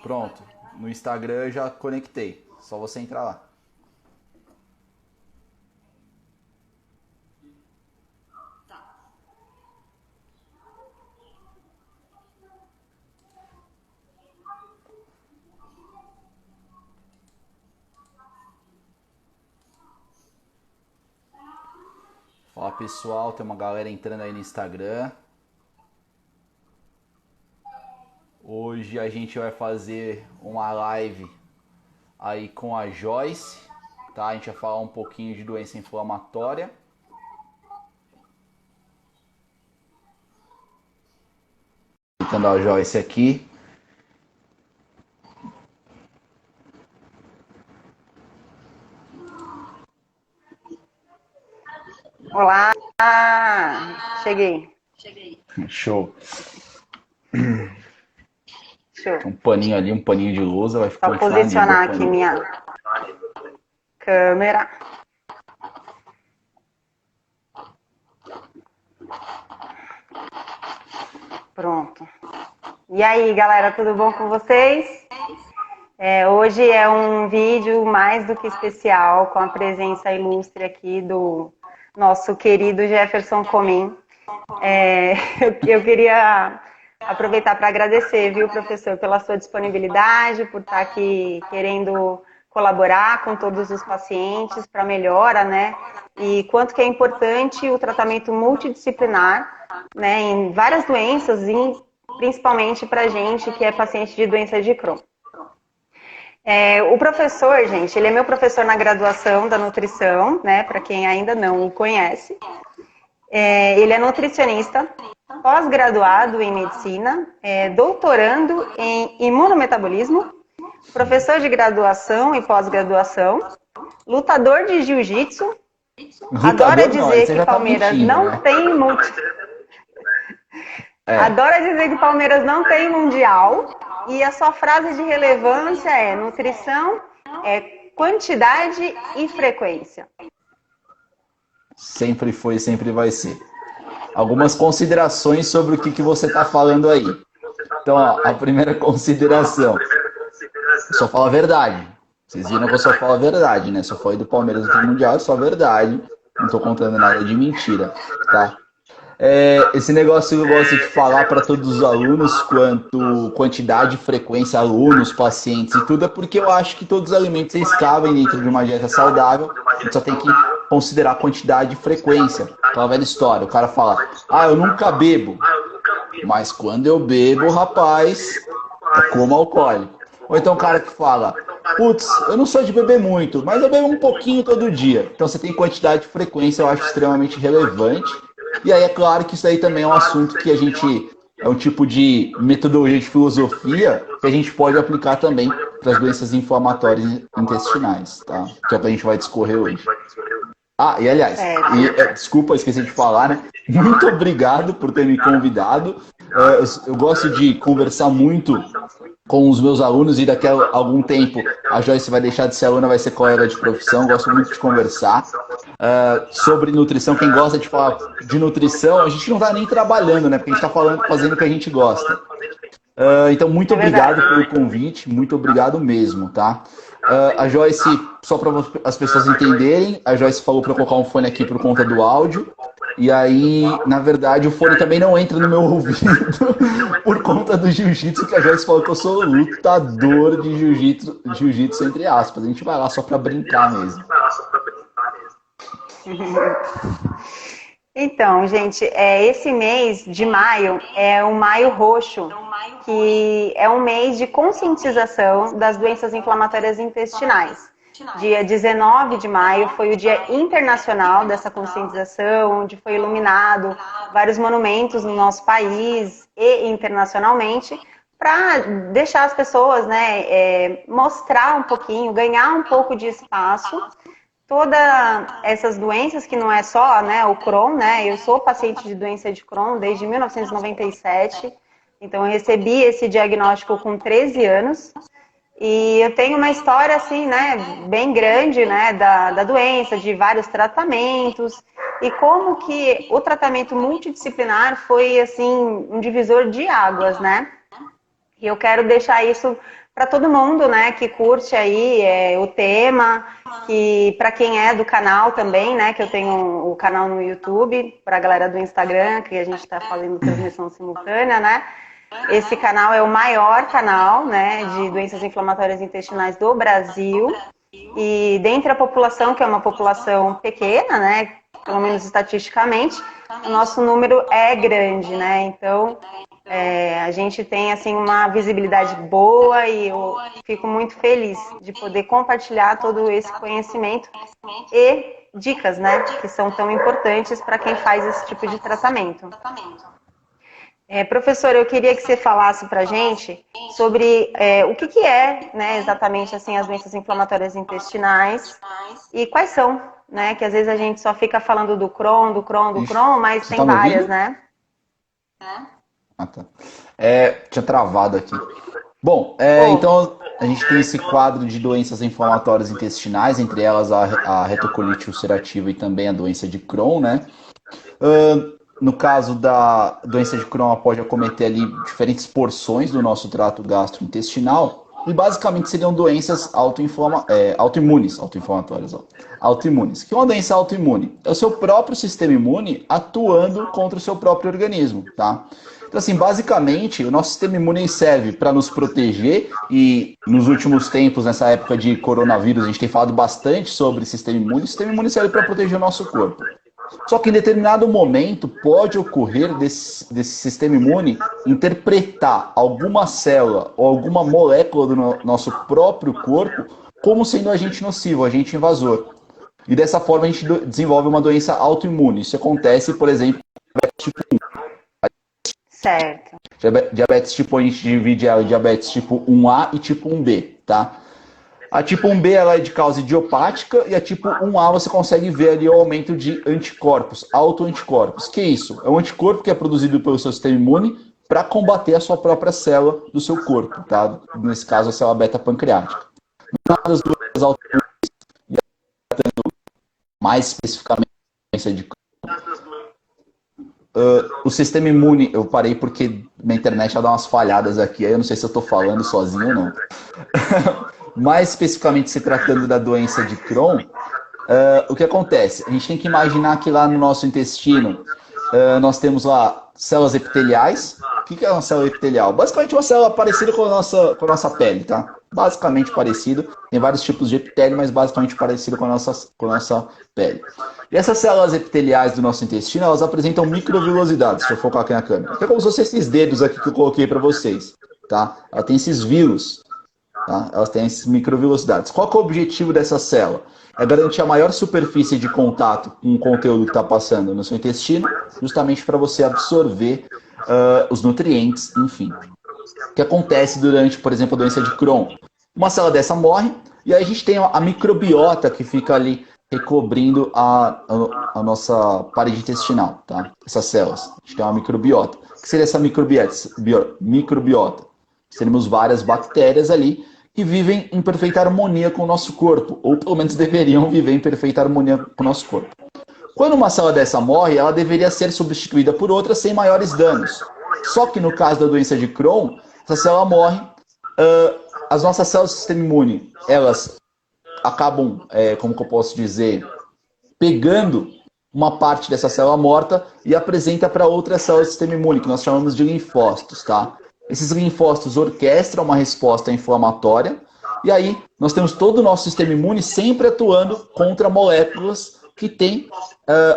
Pronto. No Instagram eu já conectei. Só você entrar lá. Fala pessoal, tem uma galera entrando aí no Instagram. Hoje a gente vai fazer uma live aí com a Joyce, tá? A gente vai falar um pouquinho de doença inflamatória. Clicando a Joyce aqui. Olá! Cheguei. Show. Show. Tem um paninho ali, um paninho de lousa, vai Só continuar posicionar nível, aqui minha câmera. Pronto. E aí, galera, tudo bom com vocês? Hoje é um vídeo mais do que especial, com a presença ilustre aqui do nosso querido Jefferson Comim. Eu queria aproveitar para agradecer, viu, professor, pela sua disponibilidade, por estar aqui querendo colaborar com todos os pacientes para melhora, né? E quanto que é importante o tratamento multidisciplinar, né, em várias doenças, e principalmente para a gente que é paciente de doença de Crohn. O professor, gente, ele é meu professor na graduação da nutrição, né, para quem ainda não o conhece. Ele é nutricionista, pós-graduado em medicina, doutorando em imunometabolismo, professor de graduação e pós-graduação, lutador de jiu-jitsu, adora dizer que Palmeiras não tem adora dizer que Palmeiras não tem mundial, e a sua frase de relevância é: nutrição é quantidade e frequência. Sempre foi, sempre vai ser. Algumas considerações sobre o que você está falando aí. Então, ó, a primeira consideração. Eu só falo a verdade. Vocês viram que eu só falo a verdade, né? Se eu falei do Palmeiras no Mundial, é só a verdade. Não estou contando nada de mentira, tá? Esse negócio eu gosto de falar para todos os alunos, quanto quantidade, frequência, alunos, pacientes e tudo, é porque eu acho que todos os alimentos eles cabem dentro de uma dieta saudável. A gente só tem que considerar quantidade e frequência. Aquela velha história, o cara fala: ah, eu nunca bebo, mas quando eu bebo, rapaz, é como alcoólico. Ou então o cara que fala: putz, eu não sou de beber muito, mas eu bebo um pouquinho todo dia. Então você tem quantidade e frequência, eu acho extremamente relevante. E aí é claro que isso aí também é um assunto que a gente, é um tipo de metodologia de filosofia que a gente pode aplicar também para as doenças inflamatórias intestinais, tá? Que é o que a gente vai discorrer hoje. Ah, e aliás, desculpa, esqueci de falar, né? Muito obrigado por ter me convidado. Eu gosto de conversar muito com os meus alunos e daqui a algum tempo a Joyce vai deixar de ser aluna, vai ser colega de profissão. Gosto muito de conversar sobre nutrição. Quem gosta de falar de nutrição, a gente não está nem trabalhando, né? Porque a gente está fazendo o que a gente gosta. Então, muito obrigado pelo convite, muito obrigado mesmo, tá? A Joyce, só para as pessoas entenderem, a Joyce falou para eu colocar um fone aqui por conta do áudio. E aí, na verdade, o fone também não entra no meu ouvido por conta do jiu-jitsu, que a Joyce falou que eu sou lutador de jiu-jitsu entre aspas. A gente vai lá só para brincar mesmo. Então, gente, esse mês de maio é o Maio Roxo, que é um mês de conscientização das doenças inflamatórias intestinais. Dia 19 de maio foi o Dia Internacional dessa conscientização, onde foi iluminado vários monumentos no nosso país e internacionalmente, para deixar as pessoas, né, mostrar um pouquinho, ganhar um pouco de espaço. Todas essas doenças, que não é só, né, o Crohn, né? Eu sou paciente de doença de Crohn desde 1997, então eu recebi esse diagnóstico com 13 anos. E eu tenho uma história, assim, né, bem grande, né, da doença, de vários tratamentos, e como que o tratamento multidisciplinar foi, assim, um divisor de águas, né? E eu quero deixar isso para todo mundo, né, que curte aí o tema, que para quem é do canal também, né, que eu tenho o canal no YouTube, para a galera do Instagram, que a gente está fazendo transmissão simultânea, né? Esse canal é o maior canal, né, de doenças inflamatórias intestinais do Brasil. E dentre a população, que é uma população pequena, né, pelo menos estatisticamente, o nosso número é grande, né? Então, a gente tem assim uma visibilidade boa e eu fico muito feliz de poder compartilhar todo esse conhecimento e dicas, né, que são tão importantes para quem faz esse tipo de tratamento. Professor, eu queria que você falasse para a gente sobre o que é, né, exatamente assim, as doenças inflamatórias intestinais e quais são, né? Que às vezes a gente só fica falando do Crohn, mas Você tem tá me várias, ouvindo? né? Ah, tá. Tinha travado aqui. Bom, Bom, então a gente tem esse quadro de doenças inflamatórias intestinais, entre elas a retocolite ulcerativa e também a doença de Crohn, né? No caso da doença de Crohn, ela pode acometer ali diferentes porções do nosso trato gastrointestinal e basicamente seriam doenças autoimunes, que é uma doença autoimune. É o seu próprio sistema imune atuando contra o seu próprio organismo, tá? Então, assim, basicamente, o nosso sistema imune serve para nos proteger e nos últimos tempos, nessa época de coronavírus, a gente tem falado bastante sobre sistema imune. O sistema imune serve para proteger o nosso corpo. Só que em determinado momento pode ocorrer desse sistema imune interpretar alguma célula ou alguma molécula do nosso próprio corpo como sendo agente nocivo, agente invasor. E dessa forma a gente desenvolve uma doença autoimune. Isso acontece, por exemplo, tipo certo. diabetes tipo 1, a gente divide ela em diabetes tipo 1A e tipo 1B, tá? A tipo 1B ela é de causa idiopática e a tipo 1A você consegue ver ali o aumento de anticorpos, autoanticorpos. Que é isso? É um anticorpo que é produzido pelo seu sistema imune para combater a sua própria célula do seu corpo, tá? Nesse caso, a célula beta-pancreática. Das doenças autoimunes, mais especificamente a doença de o sistema imune, eu parei porque minha internet já dá umas falhadas aqui, aí eu não sei se eu estou falando sozinho ou não. Mais especificamente se tratando da doença de Crohn, o que acontece? A gente tem que imaginar que lá no nosso intestino nós temos lá células epiteliais. O que é uma célula epitelial? Basicamente uma célula parecida com a nossa pele, tá? Basicamente parecido. Tem vários tipos de epitélio, mas basicamente parecido com a nossa pele. E essas células epiteliais do nosso intestino, elas apresentam microvilosidades. Deixa eu focar aqui na câmera. Que é como se fossem esses dedos aqui que eu coloquei para vocês, tá? Ela tem esses vírus. Tá? Elas têm essas microvelocidades. Qual que é o objetivo dessa célula? É garantir a maior superfície de contato com o conteúdo que está passando no seu intestino, justamente para você absorver os nutrientes, enfim. O que acontece durante, por exemplo, a doença de Crohn? Uma célula dessa morre, e aí a gente tem a microbiota que fica ali recobrindo a nossa parede intestinal, tá? Essas células. A gente tem uma microbiota. O que seria essa microbiota? Teremos várias bactérias ali que vivem em perfeita harmonia com o nosso corpo, ou pelo menos deveriam viver em perfeita harmonia com o nosso corpo. Quando uma célula dessa morre, ela deveria ser substituída por outra sem maiores danos. Só que no caso da doença de Crohn, essa célula morre, as nossas células do sistema imune, elas acabam, como que eu posso dizer, pegando uma parte dessa célula morta e apresenta para outras células do sistema imune, que nós chamamos de linfócitos, tá? Esses linfócitos orquestram uma resposta inflamatória e aí nós temos todo o nosso sistema imune sempre atuando contra moléculas que têm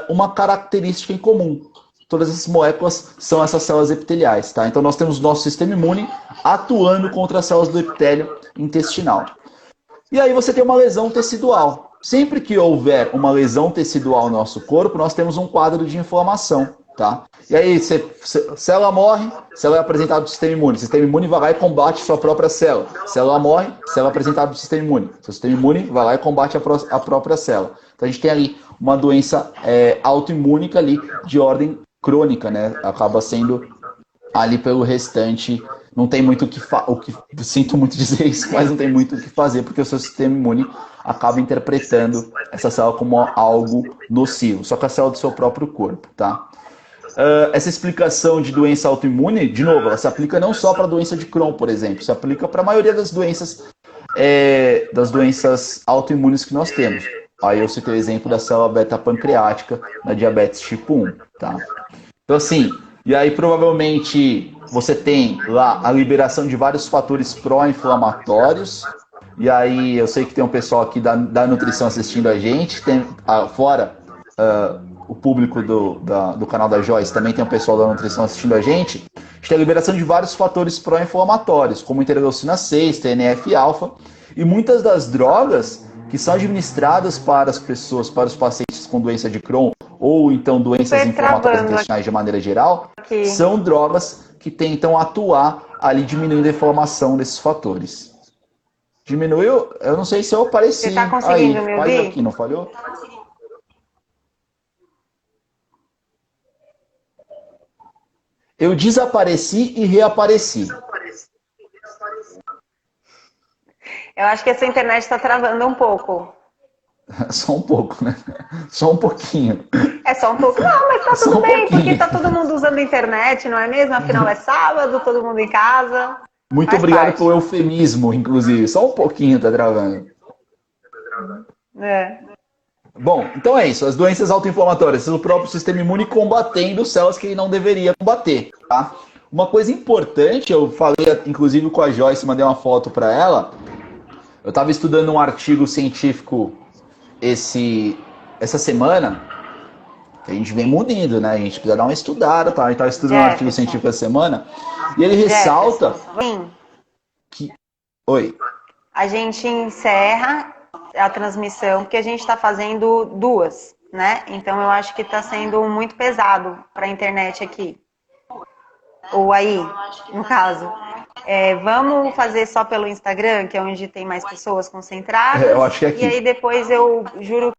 uma característica em comum. Todas essas moléculas são essas células epiteliais, tá? Então nós temos o nosso sistema imune atuando contra as células do epitélio intestinal. E aí você tem uma lesão tecidual. Sempre que houver uma lesão tecidual no nosso corpo, nós temos um quadro de inflamação, tá? E aí, célula morre, célula é apresentada do sistema imune. O sistema imune vai lá e combate sua própria célula. Célula morre, célula é apresentada do sistema imune. Seu sistema imune vai lá e combate a própria célula. Então a gente tem ali uma doença autoimúnica ali de ordem crônica, né? Acaba sendo ali pelo restante. Não tem muito o que sinto muito dizer isso, mas não tem muito o que fazer, porque o seu sistema imune acaba interpretando essa célula como algo nocivo, só que a célula do seu próprio corpo, tá? essa explicação de doença autoimune, de novo, ela se aplica não só para a doença de Crohn, por exemplo, se aplica para a maioria das doenças autoimunes que nós temos. Aí eu citei o exemplo da célula beta pancreática na diabetes tipo 1, tá? Então assim, e aí provavelmente você tem lá a liberação de vários fatores pró-inflamatórios, e aí eu sei que tem um pessoal aqui da nutrição assistindo a gente, tem fora o público do canal da Joyce, também tem um pessoal da nutrição assistindo a gente tem a liberação de vários fatores pró-inflamatórios, como interleucina 6, TNF-alfa, e muitas das drogas que são administradas para as pessoas, para os pacientes com doença de Crohn, ou então doenças inflamatórias intestinais de maneira geral, são drogas que tentam atuar ali diminuindo a inflamação desses fatores. Diminuiu? Eu não sei se eu apareci. Você está conseguindo me ouvir? Aqui, não falhou? Eu desapareci e reapareci. Eu acho que essa internet está travando um pouco. Só um pouco, né? Só um pouquinho. É só um pouco. Não, mas tá tudo bem, porque tá todo mundo usando a internet, não é mesmo? Afinal é sábado, todo mundo em casa. Muito obrigado pelo eufemismo, inclusive. Só um pouquinho tá travando. É. Bom, então é isso. As doenças autoinflamatórias, o próprio sistema imune combatendo células que ele não deveria combater, tá? Uma coisa importante, eu falei inclusive com a Joyce, mandei uma foto para ela. Eu estava estudando um artigo científico essa semana, que a gente vem munido, né? A gente precisa dar uma estudada, tá? A gente estava estudando um artigo científico essa semana, e ele ressalta que... Oi. A gente encerra a transmissão, porque a gente está fazendo duas, né? Então eu acho que está sendo muito pesado para a internet aqui. Ou aí, no caso. Vamos fazer só pelo Instagram, que é onde tem mais pessoas concentradas. Eu acho que é aqui. E aí depois eu juro.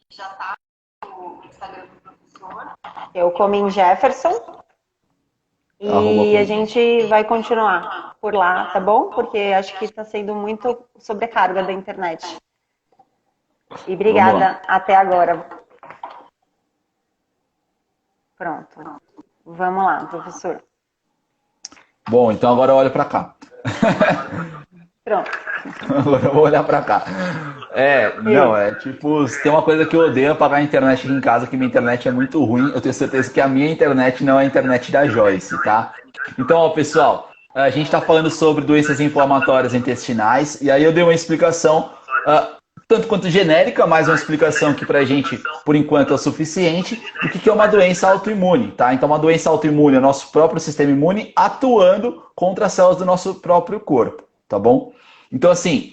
Já tá o Instagram do professor. É o Comin Jefferson. E a gente vai continuar por lá, tá bom? Porque acho que está sendo muito sobrecarga da internet. E obrigada até agora. Pronto. Vamos lá, professor. Bom, então agora eu olho para cá. Pronto. Agora eu vou olhar para cá. Tipo, tem uma coisa que eu odeio apagar a internet aqui em casa, que minha internet é muito ruim. Eu tenho certeza que a minha internet não é a internet da Joyce, tá? Então, ó, pessoal, a gente tá falando sobre doenças inflamatórias intestinais, e aí eu dei uma explicação, tanto quanto genérica, mas uma explicação que pra gente, por enquanto, é o suficiente, do que é uma doença autoimune, tá? Então, uma doença autoimune é o nosso próprio sistema imune atuando contra as células do nosso próprio corpo, tá bom? Então, assim...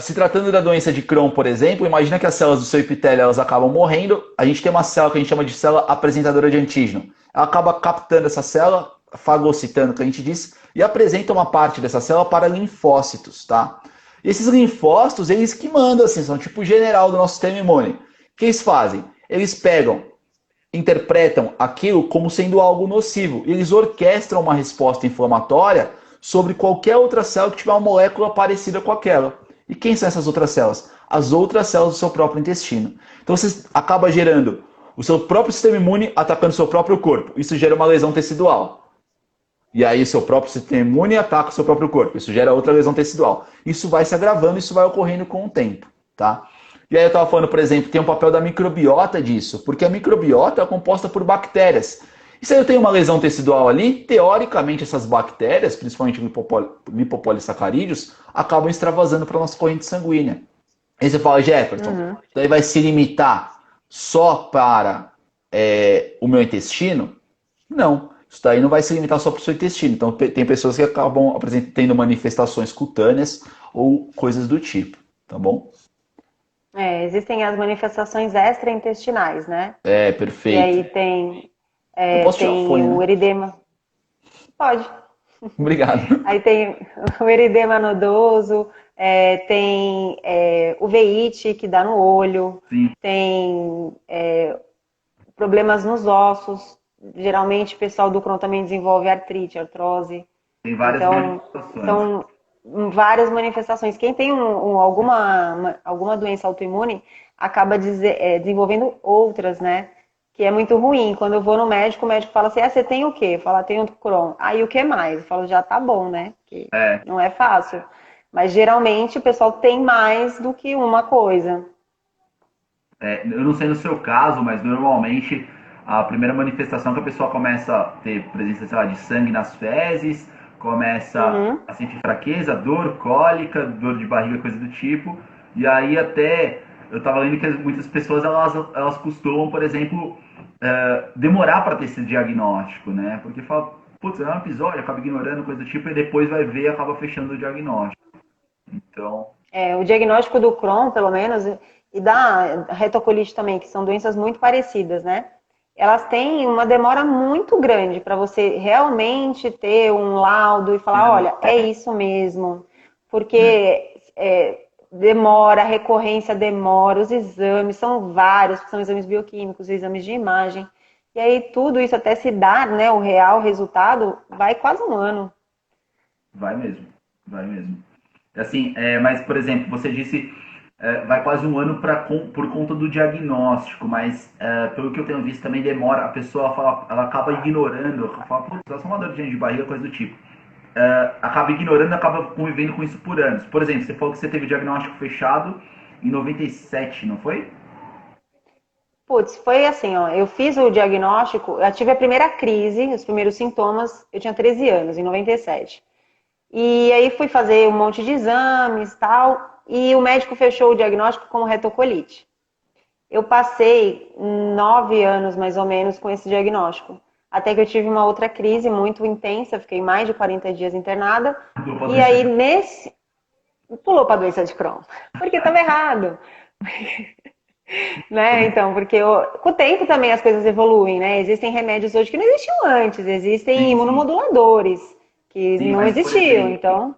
se tratando da doença de Crohn, por exemplo, imagina que as células do seu epitélio elas acabam morrendo. A gente tem uma célula que a gente chama de célula apresentadora de antígeno. Ela acaba captando essa célula, fagocitando, que a gente diz, e apresenta uma parte dessa célula para linfócitos, tá? E esses linfócitos, eles que mandam, assim, são tipo o general do nosso sistema imune. O que eles fazem? Eles pegam, interpretam aquilo como sendo algo nocivo. E eles orquestram uma resposta inflamatória sobre qualquer outra célula que tiver uma molécula parecida com aquela. E quem são essas outras células? As outras células do seu próprio intestino. Então você acaba gerando o seu próprio sistema imune atacando o seu próprio corpo. Isso gera uma lesão tecidual. E aí o seu próprio sistema imune ataca o seu próprio corpo. Isso gera outra lesão tecidual. Isso vai se agravando, isso vai ocorrendo com o tempo, tá? E aí eu estava falando, por exemplo, tem um papel da microbiota disso, porque a microbiota é composta por bactérias. E se eu tenho uma lesão tecidual ali, teoricamente essas bactérias, principalmente lipopolissacarídeos, acabam extravasando para a nossa corrente sanguínea. Aí você fala, Jefferson, daí vai se limitar só para o meu intestino? Não, isso daí não vai se limitar só para o seu intestino. Então tem pessoas que acabam tendo manifestações cutâneas ou coisas do tipo, tá bom? Existem as manifestações extraintestinais, né? Perfeito. E aí tem... tem o eridema. Pode. Obrigado. Aí tem o eridema nodoso, tem uveíte que dá no olho, Sim. tem problemas nos ossos, geralmente o pessoal do Crohn também desenvolve artrite, artrose. Tem várias Então, manifestações. são várias manifestações. Quem tem alguma doença autoimune acaba desenvolvendo outras, né? Que é muito ruim. Quando eu vou no médico, o médico fala assim, você tem o quê? Eu falo, tenho Crohn. Aí o que mais? Eu falo, já tá bom, né? Porque não é fácil. Mas geralmente o pessoal tem mais do que uma coisa. Eu não sei no seu caso, mas normalmente a primeira manifestação que a pessoa começa a ter presença, sei lá, de sangue nas fezes, começa a sentir fraqueza, dor, cólica, dor de barriga, coisa do tipo. E aí até, eu tava lendo que muitas pessoas, elas costumam, por exemplo, demorar para ter esse diagnóstico, né? Porque fala, putz, é um episódio, acaba ignorando, coisa do tipo, e depois vai ver e acaba fechando o diagnóstico. Então... O diagnóstico do Crohn, pelo menos, e da retocolite também, que são doenças muito parecidas, né? Elas têm uma demora muito grande para você realmente ter um laudo e falar, olha, é isso mesmo. Porque demora, a recorrência demora, os exames são vários, são exames bioquímicos, exames de imagem. E aí tudo isso até se dar, né, o real resultado, vai quase um ano. Vai mesmo, vai mesmo. Assim, mas, por exemplo, você disse vai quase um ano por conta do diagnóstico, mas pelo que eu tenho visto também demora, a pessoa ela acaba ignorando, ela fala, putz, é só uma dor de barriga, coisa do tipo. Acaba ignorando, acaba convivendo com isso por anos. Por exemplo, você falou que você teve o diagnóstico fechado em 97, não foi? Putz, foi assim, ó, eu fiz o diagnóstico, eu tive a primeira crise, os primeiros sintomas, eu tinha 13 anos, em 97. E aí fui fazer um monte de exames e tal, e o médico fechou o diagnóstico como retocolite. Eu passei 9 anos, mais ou menos, com esse diagnóstico. Até que eu tive uma outra crise muito intensa, fiquei mais de 40 dias internada. E aí, pulou para a doença de Crohn. Porque estava errado. Né? Então, porque com o tempo também as coisas evoluem, né? Existem remédios hoje que não existiam antes, existem imunomoduladores que não existiam, então...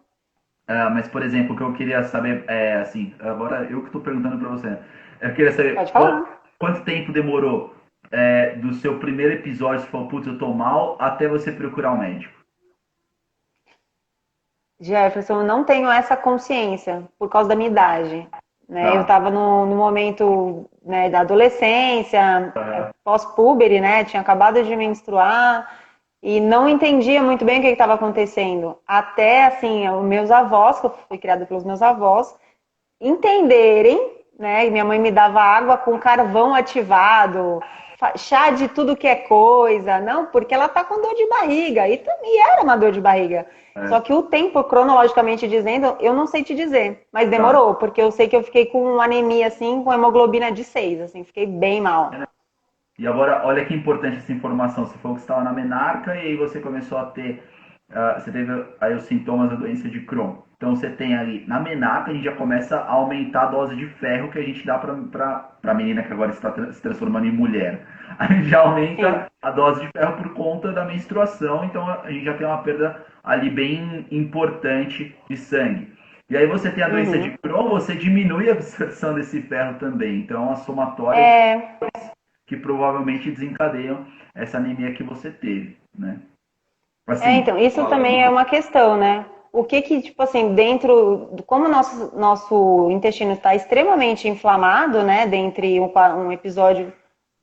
mas, por exemplo, o que eu queria saber assim, agora eu que estou perguntando para você, eu queria saber Pode falar. quanto tempo demorou do seu primeiro episódio, você falou, putz, eu tô mal, até você procurar um médico? Jefferson, eu não tenho essa consciência por causa da minha idade. Né? Tá. Eu estava no momento, né, da adolescência, pós-púbere, né? Tinha acabado de menstruar e não entendia muito bem o que estava acontecendo. Até, assim, os meus avós, que eu fui criada pelos meus avós, entenderem, né? E minha mãe me dava água com carvão ativado, chá de tudo que é coisa, não, porque ela tá com dor de barriga, e era uma dor de barriga. Só que o tempo, cronologicamente dizendo, eu não sei te dizer, mas demorou, porque eu sei que eu fiquei com anemia, assim, com hemoglobina de 6, assim, fiquei bem mal. E agora, olha que importante essa informação, você falou que você estava na menarca e aí você começou a ter, você teve aí os sintomas da doença de Crohn. Então você tem ali, na menarca, a gente já começa a aumentar a dose de ferro que a gente dá para a menina que agora está se transformando em mulher. A gente já aumenta a dose de ferro por conta da menstruação, então a gente já tem uma perda ali bem importante de sangue. E aí você tem a doença de Crohn, você diminui a absorção desse ferro também. Então é uma somatória que provavelmente desencadeiam essa anemia que você teve, né? Assim, então, isso também é uma questão, né? O que tipo assim, como o nosso intestino está extremamente inflamado, né, dentre um episódio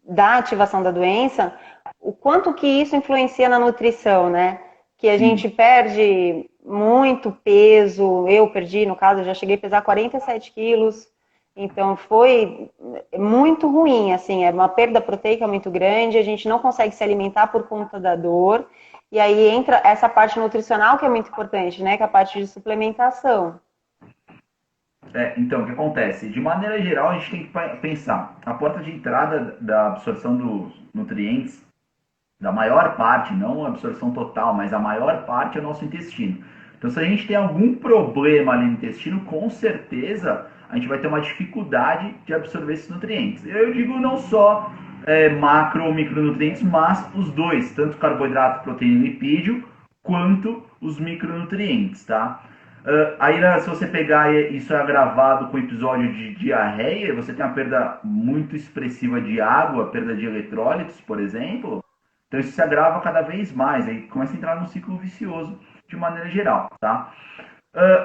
da ativação da doença, o quanto que isso influencia na nutrição, né? Que a gente perde muito peso, eu perdi, no caso, eu já cheguei a pesar 47 quilos, então foi muito ruim, assim, é uma perda proteica muito grande, a gente não consegue se alimentar por conta da dor, e aí entra essa parte nutricional que é muito importante, né, que é a parte de suplementação. Então, o que acontece? De maneira geral, a gente tem que pensar, a porta de entrada da absorção dos nutrientes, da maior parte, não a absorção total, mas a maior parte é o nosso intestino. Então, se a gente tem algum problema ali no intestino, com certeza a gente vai ter uma dificuldade de absorver esses nutrientes. Eu digo não só macro ou micronutrientes, mas os dois, tanto carboidrato, proteína e lipídio, quanto os micronutrientes, tá? Aí, se você pegar isso agravado com o episódio de diarreia, você tem uma perda muito expressiva de água, perda de eletrólitos, por exemplo. Então isso se agrava cada vez mais, aí começa a entrar num ciclo vicioso de maneira geral, tá?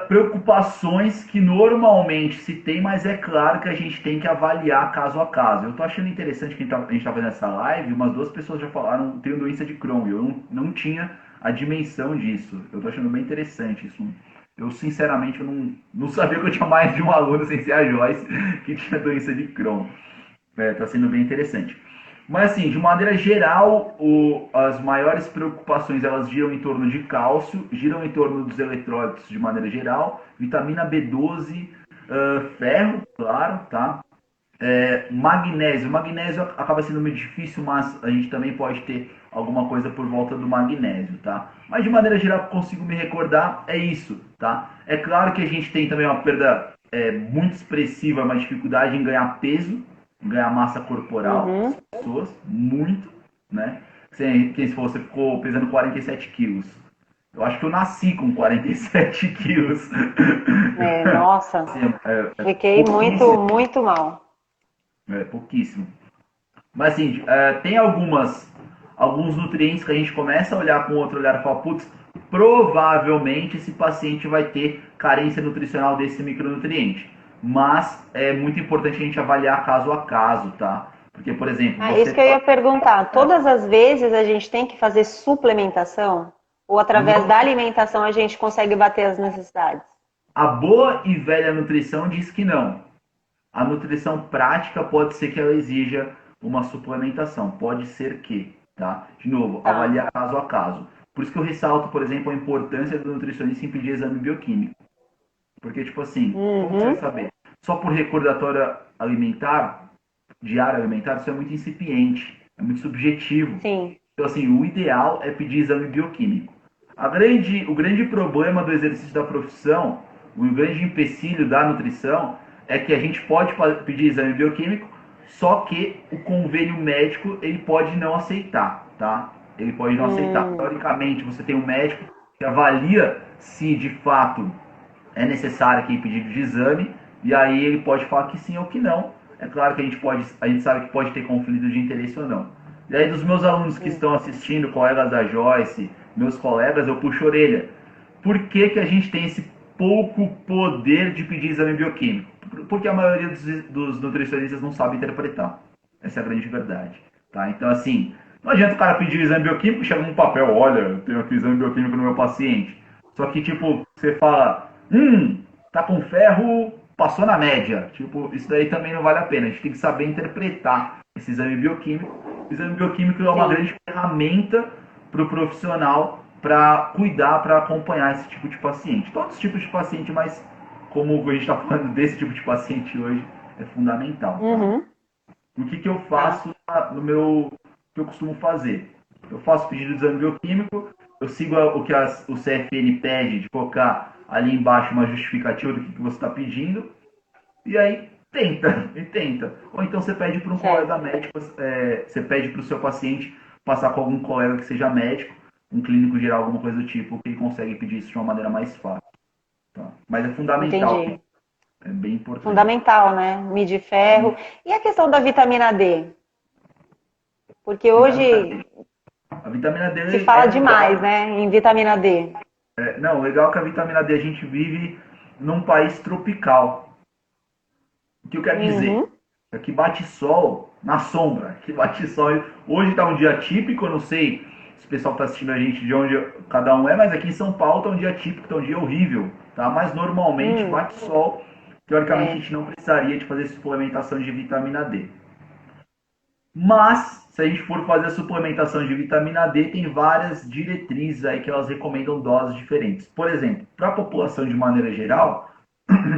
Preocupações que normalmente se tem, mas é claro que a gente tem que avaliar caso a caso. Eu tô achando interessante que a gente tá fazendo essa live, umas 2 pessoas já falaram, tenho doença de Crohn, eu não tinha a dimensão disso. Eu tô achando bem interessante isso. Eu, sinceramente, eu não sabia que eu tinha mais de um aluno, sem ser a Joyce, que tinha doença de Crohn. Tá sendo bem interessante. Mas assim, de maneira geral, as maiores preocupações elas giram em torno de cálcio, giram em torno dos eletrólitos de maneira geral, vitamina B12, ferro, claro, tá? Magnésio. Magnésio acaba sendo meio difícil, mas a gente também pode ter alguma coisa por volta do magnésio, tá? Mas de maneira geral, consigo me recordar, é isso, tá? É claro que a gente tem também uma perda muito expressiva, uma dificuldade em ganhar peso, ganhar massa corporal, as pessoas, muito, né? Quem se você ficou pesando 47 quilos. Eu acho que eu nasci com 47 quilos. Nossa, fiquei muito mal. Pouquíssimo. Mas assim, tem alguns nutrientes que a gente começa a olhar com outro olhar e fala, putz, provavelmente esse paciente vai ter carência nutricional desse micronutriente. Mas é muito importante a gente avaliar caso a caso, tá? Porque, por exemplo... Isso que eu ia perguntar. Todas as vezes a gente tem que fazer suplementação? Ou através da alimentação a gente consegue bater as necessidades? A boa e velha nutrição diz que não. A nutrição prática pode ser que ela exija uma suplementação. Pode ser que, tá? De novo, avaliar caso a caso. Por isso que eu ressalto, por exemplo, a importância do nutricionista em pedir exame bioquímico. Porque, tipo assim, como você vai saber? Só por recordatório alimentar, diário alimentar, isso é muito incipiente, é muito subjetivo. Sim. Então, assim, o ideal é pedir exame bioquímico. O grande problema do exercício da profissão, o grande empecilho da nutrição, é que a gente pode pedir exame bioquímico, só que o convênio médico ele pode não aceitar, tá? Ele pode não aceitar. Teoricamente, você tem um médico que avalia se de fato é necessário aquele pedido de exame, e aí ele pode falar que sim ou que não. É claro que a gente sabe que pode ter conflito de interesse ou não. E aí dos meus alunos que estão assistindo, colegas da Joyce, meus colegas, eu puxo a orelha. Por que que a gente tem esse pouco poder de pedir exame bioquímico? Porque a maioria dos nutricionistas não sabe interpretar. Essa é a grande verdade. Tá? Então, assim, não adianta o cara pedir o exame bioquímico e chega num papel, olha, eu tenho aqui o exame bioquímico no meu paciente. Só que, tipo, você fala, tá com ferro, passou na média. Tipo, isso daí também não vale a pena. A gente tem que saber interpretar esse exame bioquímico. O exame bioquímico é uma grande ferramenta para o profissional para cuidar, para acompanhar esse tipo de paciente. Todos os tipos de paciente, mas como a gente está falando desse tipo de paciente hoje, é fundamental. Tá? O que eu faço no meu... O que eu costumo fazer? Eu faço pedido de exame bioquímico, eu sigo o que o CFN pede, de colocar ali embaixo uma justificativa do que você está pedindo, e aí tenta. Ou então você pede para um colega médico, você pede para o seu paciente passar com algum colega que seja médico, um clínico geral, alguma coisa do tipo, que ele consegue pedir isso de uma maneira mais fácil. Tá? Mas é fundamental. Entendi. É bem importante. Fundamental, né? Medir ferro. E a questão da vitamina D? Porque hoje a vitamina D se fala demais, né? Em vitamina D. Não, legal que a vitamina D a gente vive num país tropical. O que eu quero dizer? Aqui bate sol na sombra. Aqui bate sol. Hoje está um dia típico, eu não sei se o pessoal está assistindo a gente de onde cada um é, mas aqui em São Paulo está um dia típico, está um dia horrível. Tá? Mas normalmente bate sol. Teoricamente a gente não precisaria de fazer suplementação de vitamina D. Mas, se a gente for fazer a suplementação de vitamina D, tem várias diretrizes aí que elas recomendam doses diferentes. Por exemplo, para a população de maneira geral,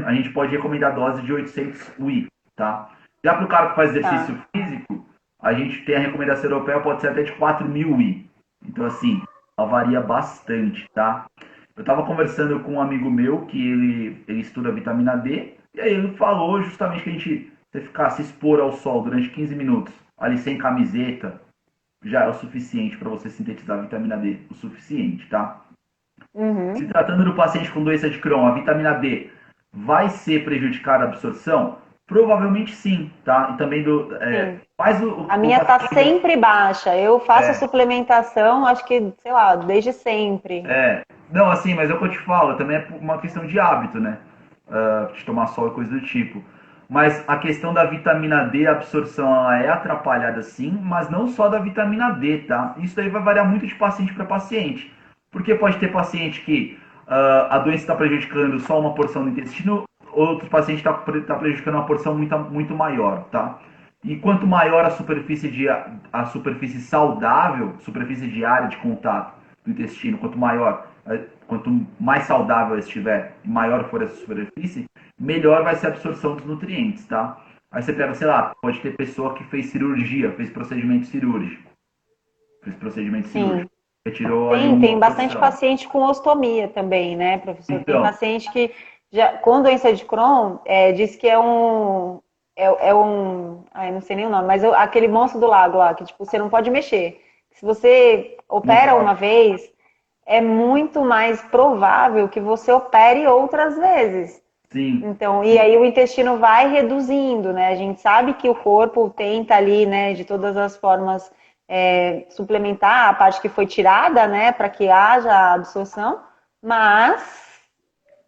a gente pode recomendar dose de 800 UI, tá? Já para o cara que faz exercício físico, a gente tem a recomendação europeia, pode ser até de 4.000 UI. Então, assim, ela varia bastante, tá? Eu estava conversando com um amigo meu que ele estuda vitamina D, e aí ele falou justamente que a gente, se expor ao sol durante 15 minutos, ali sem camiseta, já é o suficiente para você sintetizar a vitamina D, o suficiente, tá? Se tratando do paciente com doença de Crohn, a vitamina D vai ser prejudicada a absorção? Provavelmente sim, tá? E também Sim. faz A o minha tá paciente. sempre baixa. Eu faço a suplementação, acho que, sei lá, desde sempre. Não, assim, mas é o que eu te falo, também é uma questão de hábito, né? De tomar sol e coisa do tipo. Mas a questão da vitamina D, a absorção, ela é atrapalhada sim, mas não só da vitamina D, tá? Isso aí vai variar muito de paciente para paciente. Porque pode ter paciente que a doença está prejudicando só uma porção do intestino, outro paciente está prejudicando uma porção muito, muito maior, tá? E quanto maior a superfície saudável, superfície de área de contato do intestino, quanto mais saudável estiver e maior for essa superfície, melhor vai ser a absorção dos nutrientes, tá? Aí você pega, sei lá, pode ter pessoa que fez cirurgia, fez procedimento cirúrgico, Sim. retirou ali Tem uma bastante porção. paciente com ostomia também, né, professor? Tem Então, paciente que já, com doença de Crohn, diz que ai, não sei nem o nome, mas aquele monstro do lago lá, que tipo, você não pode mexer. Se você não opera uma pode. vez, é muito mais provável que você opere outras vezes. Sim, Então, e aí o intestino vai reduzindo, né? A gente sabe que o corpo tenta ali, né, de todas as formas, suplementar a parte que foi tirada, né, para que haja absorção, mas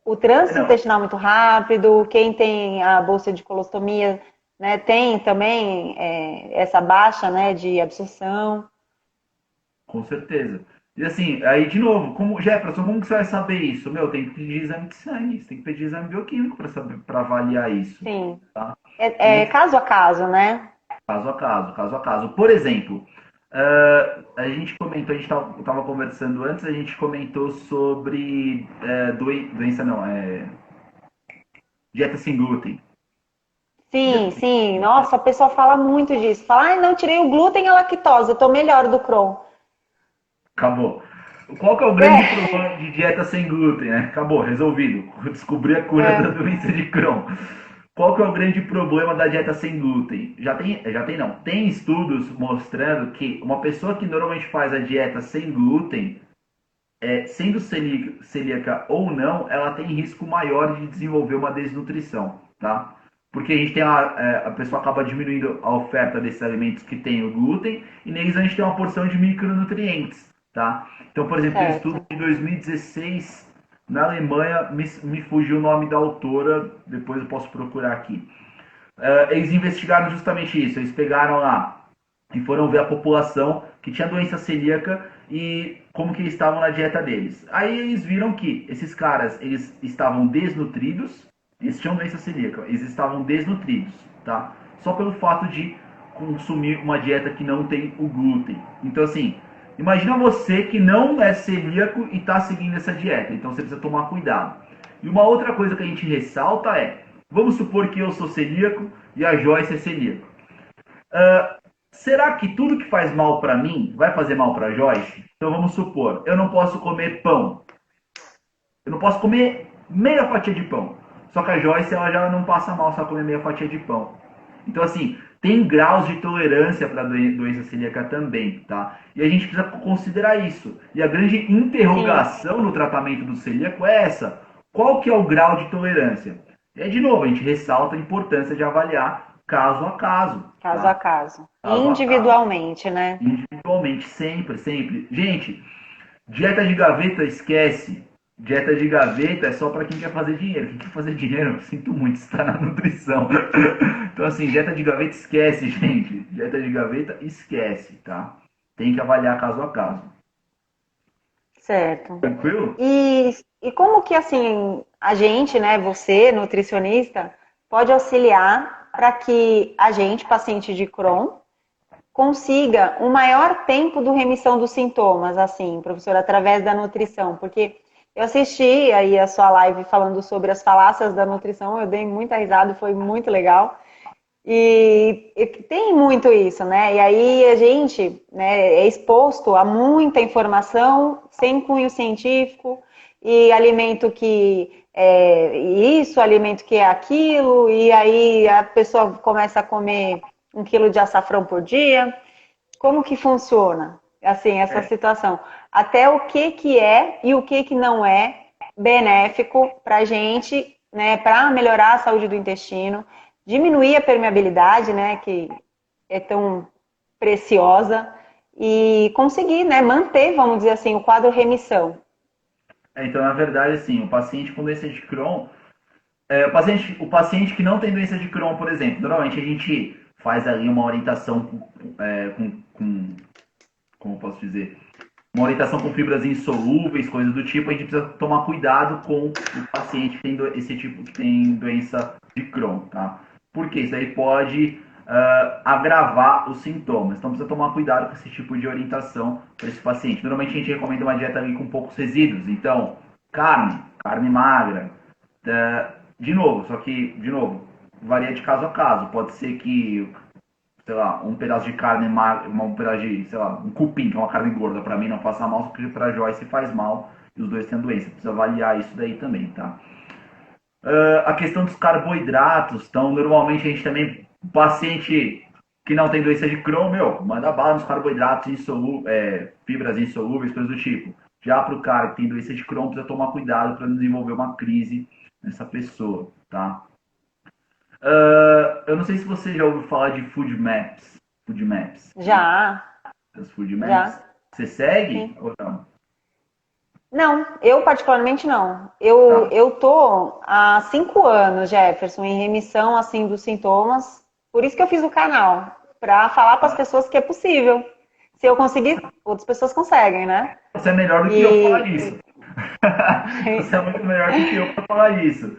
o trânsito não, intestinal é muito rápido, quem tem a bolsa de colostomia, né, tem também essa baixa, né, de absorção. com certeza. E assim, aí de novo, Jefferson, como que você vai saber isso? Meu, tem que pedir exame de sangue, você tem que pedir exame bioquímico para saber, para avaliar isso, Sim. tá? É E caso a caso, né? caso a caso, caso a caso. Por exemplo, a gente comentou, a gente estava conversando antes, a gente comentou sobre doença não, dieta sem glúten. Sim, Dieta sem sim. glúten, né? Nossa, a pessoa fala muito disso. Fala, ai, não, tirei o glúten e a lactose, eu tô melhor do Crohn. Acabou. Qual que é o grande É, problema de dieta sem glúten, né? Acabou, resolvido. Descobri a cura da é, doença de Crohn. Qual que é o grande problema da dieta sem glúten? Já tem não. Tem estudos mostrando que uma pessoa que normalmente faz a dieta sem glúten, sendo celíaca ou não, ela tem risco maior de desenvolver uma desnutrição, tá? Porque a gente tem a pessoa acaba diminuindo a oferta desses alimentos que tem o glúten e neles a gente tem uma porção de micronutrientes, tá? Então, por exemplo, tem um estudo certo. de 2016 na Alemanha, me fugiu o nome da autora, depois eu posso procurar aqui. Eles investigaram justamente isso. Eles pegaram lá e foram ver a população que tinha doença celíaca e como que eles estavam na dieta deles. Aí eles viram que esses caras, eles estavam desnutridos, eles tinham doença celíaca, eles estavam desnutridos, tá? Só pelo fato de consumir uma dieta que não tem o glúten. Então assim, imagina você que não é celíaco e está seguindo essa dieta, então você precisa tomar cuidado. E uma outra coisa que a gente ressalta vamos supor que eu sou celíaco e a Joyce é celíaco. Será que tudo que faz mal para mim vai fazer mal para Joyce? Então vamos supor, eu não posso comer pão. Eu não posso comer meia fatia de pão. Só que a Joyce ela já não passa mal só comer meia fatia de pão. Então assim, tem graus de tolerância para doença celíaca também, tá? E a gente precisa considerar isso. E a grande Sim, interrogação no tratamento do celíaco é essa: qual que é o grau de tolerância? E de novo, a gente ressalta a importância de avaliar caso a caso, caso a tá? caso. Caso a caso, Individualmente, né? individualmente, sempre, sempre. Gente, dieta de gaveta, esquece. Dieta de gaveta é só para quem quer fazer dinheiro. Quem quer fazer dinheiro, sinto muito, está na nutrição. Então, assim, dieta de gaveta, esquece, gente. Dieta de gaveta, esquece, tá? Tem que avaliar caso a caso. Certo. Tranquilo? E como que, assim, a gente, né, você, nutricionista, pode auxiliar para que a gente, paciente de Crohn, consiga um maior tempo do remissão dos sintomas, assim, professor, através da nutrição? Porque eu assisti aí a sua live falando sobre as falácias da nutrição, eu dei muita risada, foi muito legal. E tem muito isso, né? E aí a gente, né, é exposto a muita informação sem cunho científico e alimento que é isso, alimento que é aquilo, e aí a pessoa começa a comer 1 quilo de açafrão por dia. Como que funciona, assim, essa É, situação? Até o que é e o que não é benéfico para a gente, né, para melhorar a saúde do intestino, diminuir a permeabilidade, né, que é tão preciosa, e conseguir, né, manter, vamos dizer assim, o quadro remissão. Então, na verdade, assim, o paciente com doença de Crohn, o paciente que não tem doença de Crohn, por exemplo, normalmente a gente faz ali uma orientação como eu posso dizer, uma orientação com fibras insolúveis, coisas do tipo, a gente precisa tomar cuidado com o paciente que tem esse tipo, que tem doença de Crohn, tá? Porque isso aí pode agravar os sintomas. Então precisa tomar cuidado com esse tipo de orientação para esse paciente. Normalmente a gente recomenda uma dieta ali com poucos resíduos. Então, carne magra, de novo, varia de caso a caso. Pode ser que, sei lá, um pedaço de carne magra, um pedaço de, sei lá, um cupim, que é uma carne gorda, para mim não faça mal, porque para Joyce faz mal e os dois têm doença. Precisa avaliar isso daí também, tá? A questão dos carboidratos, então, normalmente a gente também, o paciente que não tem doença de Crohn, manda bala nos carboidratos fibras insolúveis, coisas do tipo. Já para o cara que tem doença de Crohn, precisa tomar cuidado para não desenvolver uma crise nessa pessoa, tá? Eu não sei se você já ouviu falar de Food Maps. Já. As Food Maps. Já. Você segue Sim. ou não? Não, eu particularmente não. Eu tô há 5 anos, Jefferson, em remissão assim dos sintomas. Por isso que eu fiz o canal, para falar para as pessoas que é possível. Se eu conseguir, outras pessoas conseguem, né? Você é melhor do que eu falar isso. Você é muito melhor do que eu para falar isso.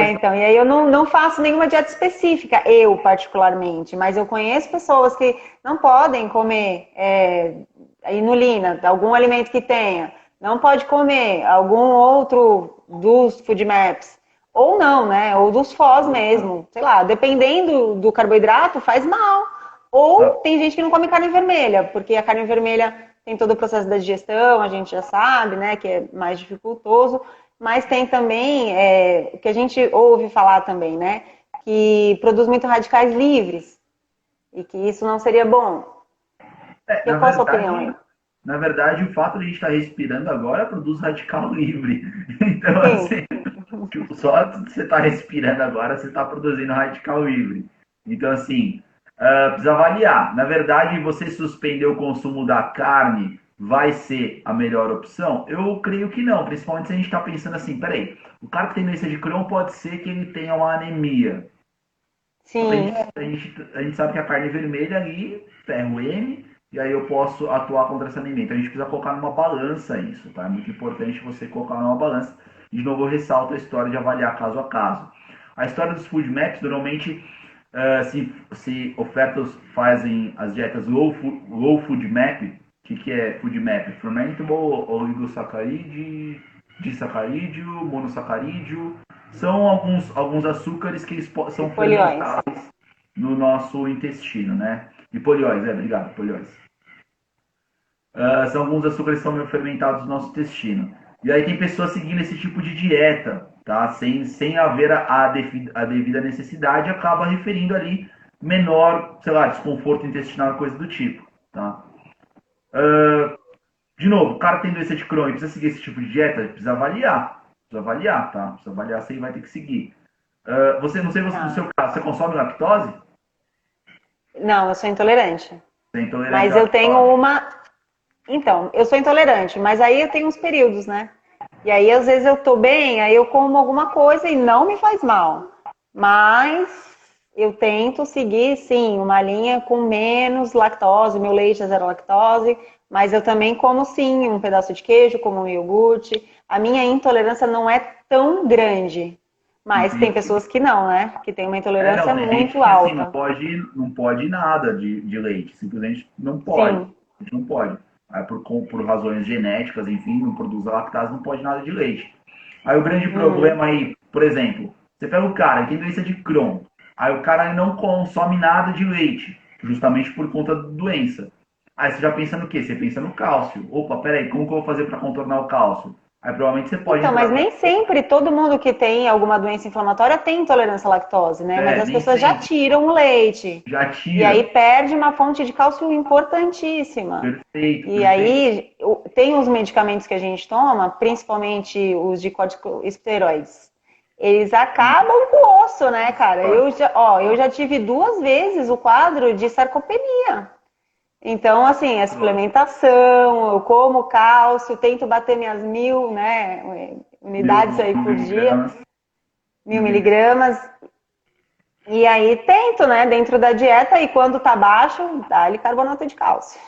Então, e aí eu não faço nenhuma dieta específica, eu particularmente, mas eu conheço pessoas que não podem comer inulina, algum alimento que tenha, não pode comer algum outro dos food maps, ou não, né? Ou dos FOS mesmo, sei lá, dependendo do carboidrato, faz mal. Ou tem gente que não come carne vermelha, porque a carne vermelha tem todo o processo da digestão, a gente já sabe, né, que é mais dificultoso. Mas tem também o que a gente ouve falar também, né? Que produz muito radicais livres. E que isso não seria bom. Qual a sua opinião aí? Na verdade, o fato de a gente estar respirando agora produz radical livre. Então, Sim. assim, só de você estar respirando agora, você está produzindo radical livre. Então, assim, precisa avaliar. Na verdade, você suspender o consumo da carne vai ser a melhor opção? Eu creio que não, principalmente se a gente está pensando assim, peraí, o cara que tem doença de Crohn pode ser que ele tenha uma anemia. Sim. A gente sabe que a carne vermelha ali, ferro M, e aí eu posso atuar contra essa anemia. Então a gente precisa colocar numa balança isso, tá? É muito importante você colocar numa balança. De novo, eu ressalto a história de avaliar caso a caso. A história dos food maps, normalmente, se ofertas fazem as dietas low food map. O que é food map? Fermentable, oligosacarídeo, disacarídeo, monossacarídeo. São alguns açúcares que eles são fermentáveis no nosso intestino, né? E polióis, obrigado, polióis. São alguns açúcares que são fermentados no nosso intestino. E aí tem pessoas seguindo esse tipo de dieta, tá? Sem haver a devida necessidade, acaba referindo ali menor, sei lá, desconforto intestinal, coisa do tipo, tá? De novo, o cara tem doença de Crohn e precisa seguir esse tipo de dieta, precisa avaliar, tá? Precisa avaliar se ele vai ter que seguir. Não sei no seu caso, você consome lactose? Não, eu sou intolerante. Você é intolerante mas eu tenho uma... Então, eu sou intolerante, mas aí eu tenho uns períodos, né? E aí, às vezes, eu tô bem, aí eu como alguma coisa e não me faz mal. Mas eu tento seguir, sim, uma linha com menos lactose, meu leite é zero lactose, mas eu também como, sim, um pedaço de queijo, como um iogurte. A minha intolerância não é tão grande, mas tem pessoas que não, né? Que tem uma intolerância muito alta. Assim, não pode nada de leite, simplesmente não pode. Sim. A gente não pode. Aí, por razões genéticas, enfim, não produz lactase, não pode nada de leite. Aí o grande problema aí, por exemplo, você pega o cara que tem doença de Crohn, aí o cara não consome nada de leite, justamente por conta da doença. Aí você já pensa no quê? Você pensa no cálcio. Opa, peraí, como que eu vou fazer para contornar o cálcio? Aí provavelmente você pode... Então, mas nem sempre todo mundo que tem alguma doença inflamatória tem intolerância à lactose, né? Mas as pessoas já tiram o leite. Já tiram. E aí perde uma fonte de cálcio importantíssima. Perfeito. E aí tem os medicamentos que a gente toma, principalmente os de corticosteroides. eles acabam com o osso, né, cara? Eu já tive 2 vezes o quadro de sarcopenia. Então, assim, a suplementação, eu como cálcio, tento bater minhas 1000, né, unidades aí por dia, 1000 miligramas. E aí tento, né, dentro da dieta, e quando tá baixo, dá-lhe carbonato de cálcio.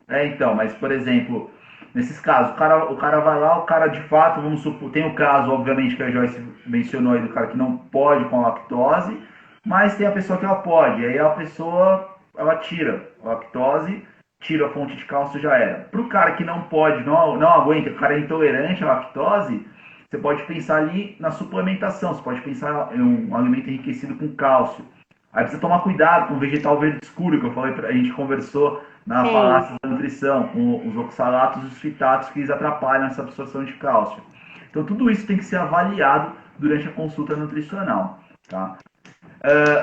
Então, mas, por exemplo, nesses casos, o cara vai lá, o cara de fato, vamos supor, tem o caso, obviamente, que a Joyce mencionou aí, do cara que não pode com a lactose, mas tem a pessoa que ela pode, aí a pessoa, ela tira a lactose, tira a fonte de cálcio, já era. Para o cara que não pode, não aguenta, o cara é intolerante à lactose, você pode pensar ali na suplementação, você pode pensar em um alimento enriquecido com cálcio. Aí precisa tomar cuidado com o vegetal verde escuro, que eu falei, a gente conversou na falácia da nutrição, com os oxalatos e os fitatos, que eles atrapalham essa absorção de cálcio. Então tudo isso tem que ser avaliado durante a consulta nutricional, tá?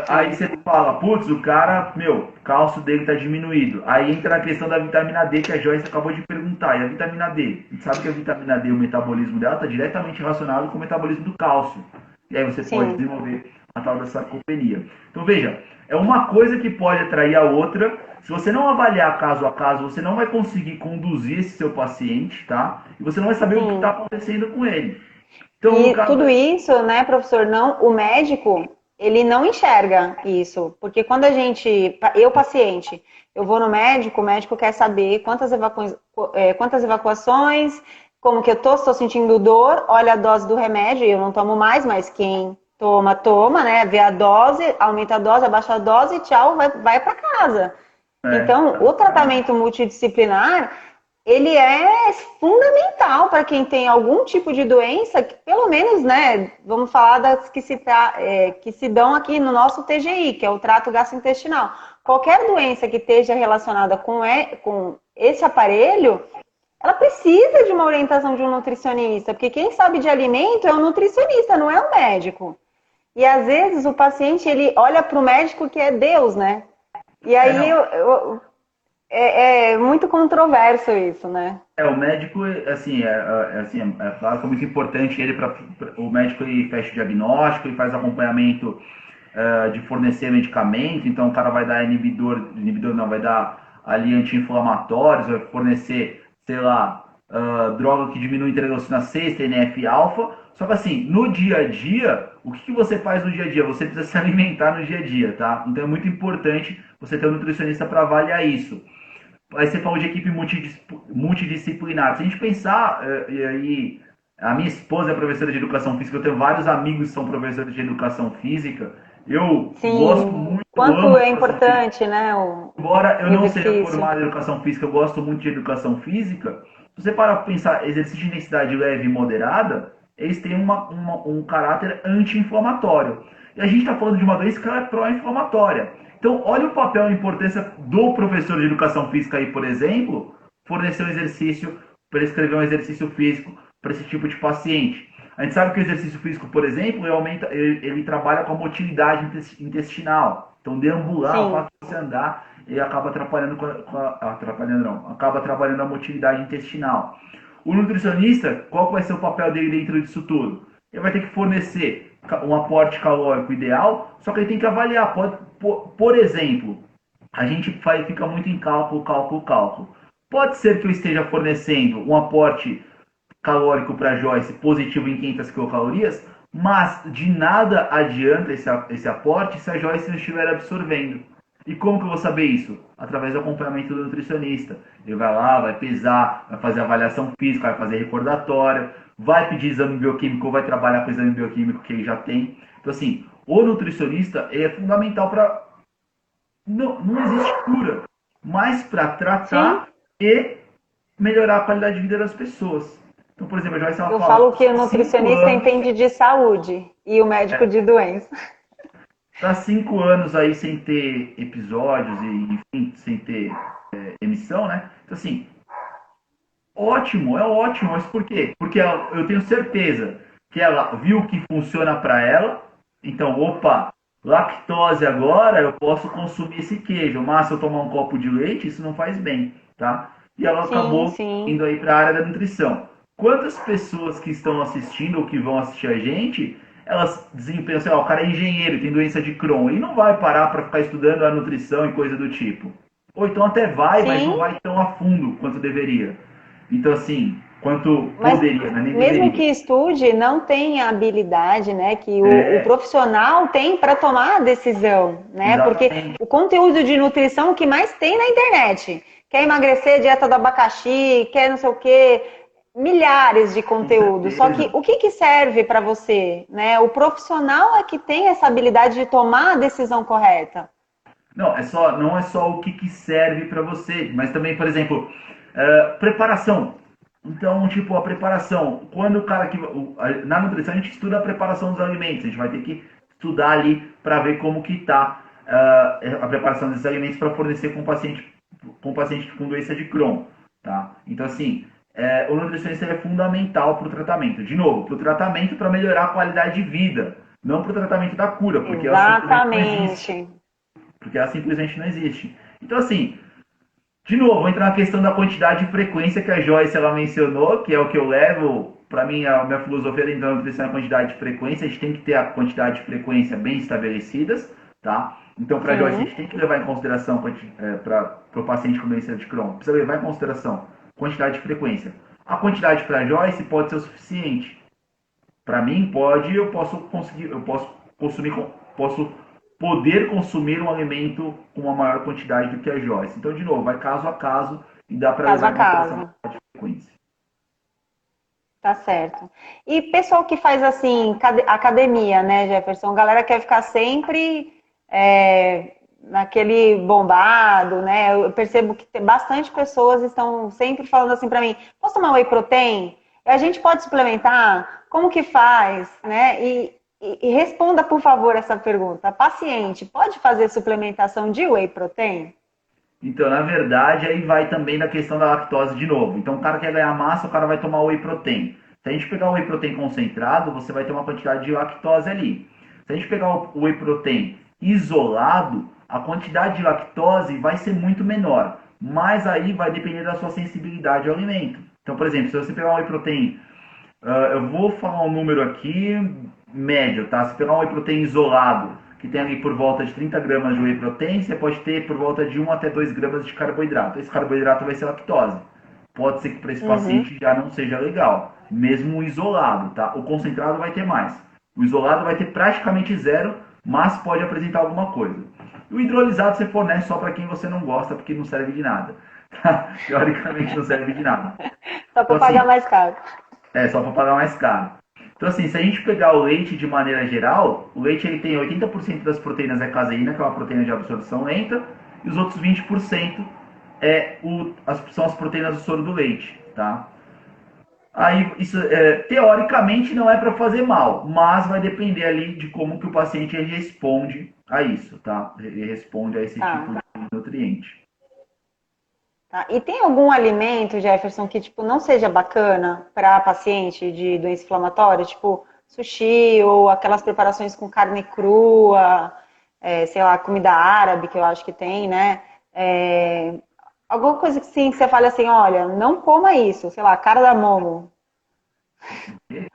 Aí você fala, putz, o cara, o cálcio dele tá diminuído. Aí entra a questão da vitamina D, que a Joyce acabou de perguntar. E a vitamina D? A gente sabe que a vitamina D, o metabolismo dela está diretamente relacionado com o metabolismo do cálcio. E aí você pode desenvolver a tal da sarcopenia. Então veja, é uma coisa que pode atrair a outra. Se você não avaliar caso a caso, você não vai conseguir conduzir esse seu paciente, tá? E você não vai saber o que está acontecendo com ele. Então, e tudo isso, né, professor, o médico, ele não enxerga isso. Porque quando paciente, eu vou no médico, o médico quer saber quantas evacuações, como que eu estou sentindo dor, olha a dose do remédio, eu não tomo mais, mas quem toma, né, vê a dose, aumenta a dose, abaixa a dose e tchau, vai para casa. Então, o tratamento multidisciplinar, ele é fundamental para quem tem algum tipo de doença, que pelo menos, né, vamos falar das que se dão aqui no nosso TGI, que é o trato gastrointestinal. Qualquer doença que esteja relacionada com esse aparelho, ela precisa de uma orientação de um nutricionista, porque quem sabe de alimento é o nutricionista, não é o médico. E às vezes o paciente, ele olha para o médico que é Deus, né? E aí é muito controverso isso, né? O médico, assim, é claro que é muito importante o médico ele fecha o diagnóstico, ele faz acompanhamento de fornecer medicamento, então o cara vai dar vai dar ali anti-inflamatórios, vai fornecer, sei lá, droga que diminui a interleucina 6, TNF-alfa. Só que assim, no dia a dia, o que você faz no dia a dia? Você precisa se alimentar no dia a dia, tá? Então é muito importante você ter um nutricionista para avaliar isso. Aí você falou de equipe multidisciplinar. Se a gente pensar, e aí, a minha esposa é professora de educação física, eu tenho vários amigos que são professores de educação física. Eu gosto muito. Quanto é importante, né? Embora eu não seja formado em educação física, eu gosto muito de educação física. Se você parar para pensar, exercício de intensidade leve e moderada, eles têm um caráter anti-inflamatório. E a gente está falando de uma doença que ela é pró-inflamatória. Então, olha o papel e a importância do professor de educação física aí, por exemplo, fornecer um exercício, prescrever um exercício físico para esse tipo de paciente. A gente sabe que o exercício físico, por exemplo, ele trabalha com a motilidade intestinal. Então, deambular, o fato de você andar, ele acaba atrapalhando acaba trabalhando a motilidade intestinal. O nutricionista, qual vai ser o papel dele dentro disso tudo? Ele vai ter que fornecer um aporte calórico ideal, só que ele tem que avaliar. Por exemplo, a gente fica muito em cálculo. Pode ser que eu esteja fornecendo um aporte calórico para a Joyce positivo em 500 quilocalorias, mas de nada adianta esse aporte se a Joyce não estiver absorvendo. E como que eu vou saber isso? Através do acompanhamento do nutricionista. Ele vai lá, vai pesar, vai fazer avaliação física, vai fazer recordatório, vai pedir exame bioquímico ou vai trabalhar com o exame bioquímico que ele já tem. Então, assim, o nutricionista é fundamental para... Não existe cura, mas para tratar e melhorar a qualidade de vida das pessoas. Então, por exemplo, eu falo que o nutricionista entende de saúde e o médico de doença. Está 5 anos aí sem ter episódios e, enfim, sem ter emissão, né? Então, assim, ótimo, mas por quê? Porque eu tenho certeza que ela viu que funciona para ela, então, lactose agora, eu posso consumir esse queijo, mas se eu tomar um copo de leite, isso não faz bem, tá? E ela acabou indo aí para a área da nutrição. Quantas pessoas que estão assistindo ou que vão assistir a gente, elas desempenham, sei lá, o cara é engenheiro, tem doença de Crohn, ele não vai parar para ficar estudando a nutrição e coisa do tipo. Ou então até vai, mas não Sim, vai tão a fundo quanto deveria. Então, assim, quanto mas poderia, né? Nem mesmo deveria. que estude, não tem a habilidade, né, que o É, profissional tem para tomar a decisão, né? Porque exatamente. o conteúdo de nutrição o que mais tem na internet. Quer emagrecer, dieta do abacaxi, quer não sei o quê, milhares de Com conteúdos. Só que certeza. o que que serve para você, né? O profissional é que tem essa habilidade de tomar a decisão correta. Não, não é só o que serve para você, mas também, por exemplo, preparação. Então, tipo, a preparação. Quando o cara que. Na nutrição a gente estuda a preparação dos alimentos. A gente vai ter que estudar ali para ver como que tá a preparação desses alimentos para fornecer com o paciente com doença de Crohn. Tá? Então, assim, o nutricionista é fundamental para o tratamento. De novo, para o tratamento para melhorar a qualidade de vida, não para o tratamento da cura, porque ela simplesmente não existe. Exatamente. Porque ela simplesmente não existe. Então, assim, de novo, entra na questão da quantidade e frequência que a Joyce ela mencionou, que é o que eu levo. Para mim, a minha filosofia dentro da nutrição é a quantidade e frequência. A gente tem que ter a quantidade e frequência bem estabelecidas, tá? Então, para a Joyce, a Sim. gente tem que levar em consideração para o paciente com doença de Crohn. Precisa levar em consideração quantidade e frequência. A quantidade para a Joyce pode ser o suficiente. Para mim, pode, eu posso conseguir, eu posso consumir, posso poder consumir um alimento com uma maior quantidade do que a Joyce. Então, de novo, vai caso a caso e dá para Caso levar a em consideração caso. a frequência. Tá certo. E pessoal que faz assim, academia, né, Jefferson? A galera quer ficar sempre naquele bombado, né? Eu percebo que tem bastante pessoas estão sempre falando assim para mim: posso tomar whey protein? A gente pode suplementar? Como que faz? Né? E responda, por favor, essa pergunta. Paciente, pode fazer suplementação de whey protein? Então, na verdade, aí vai também na questão da lactose de novo. Então, o cara quer ganhar massa, o cara vai tomar whey protein. Se a gente pegar o whey protein concentrado, você vai ter uma quantidade de lactose ali. Se a gente pegar o whey protein isolado, a quantidade de lactose vai ser muito menor. Mas aí vai depender da sua sensibilidade ao alimento. Então, por exemplo, se você pegar um whey protein, eu vou falar um número aqui médio, tá? Se pegar um whey protein isolado, que tem ali por volta de 30 gramas de whey protein, você pode ter por volta de 1 até 2 gramas de carboidrato. Esse carboidrato vai ser lactose. Pode ser que para esse Uhum. paciente já não seja legal, mesmo o isolado, tá? O concentrado vai ter mais. O isolado vai ter praticamente zero, mas pode apresentar alguma coisa. O hidrolisado você fornece só para quem você não gosta, porque não serve de nada. Teoricamente não serve de nada. Só Então, para pagar assim, mais caro. só para pagar mais caro. Então, assim, se a gente pegar o leite de maneira geral, o leite ele tem 80% das proteínas é caseína, que é uma proteína de absorção lenta, e os outros 20% são as proteínas do soro do leite, tá? Aí, isso, teoricamente, não é para fazer mal, mas vai depender ali de como que o paciente responde a isso, tá? Ele responde a esse tipo Tá. de nutriente. Tá. E tem algum alimento, Jefferson, que tipo não seja bacana para paciente de doença inflamatória, tipo sushi ou aquelas preparações com carne crua, sei lá, comida árabe que eu acho que tem, né? É, alguma coisa que sim, que você fale assim, olha, não coma isso, sei lá, cardamomo.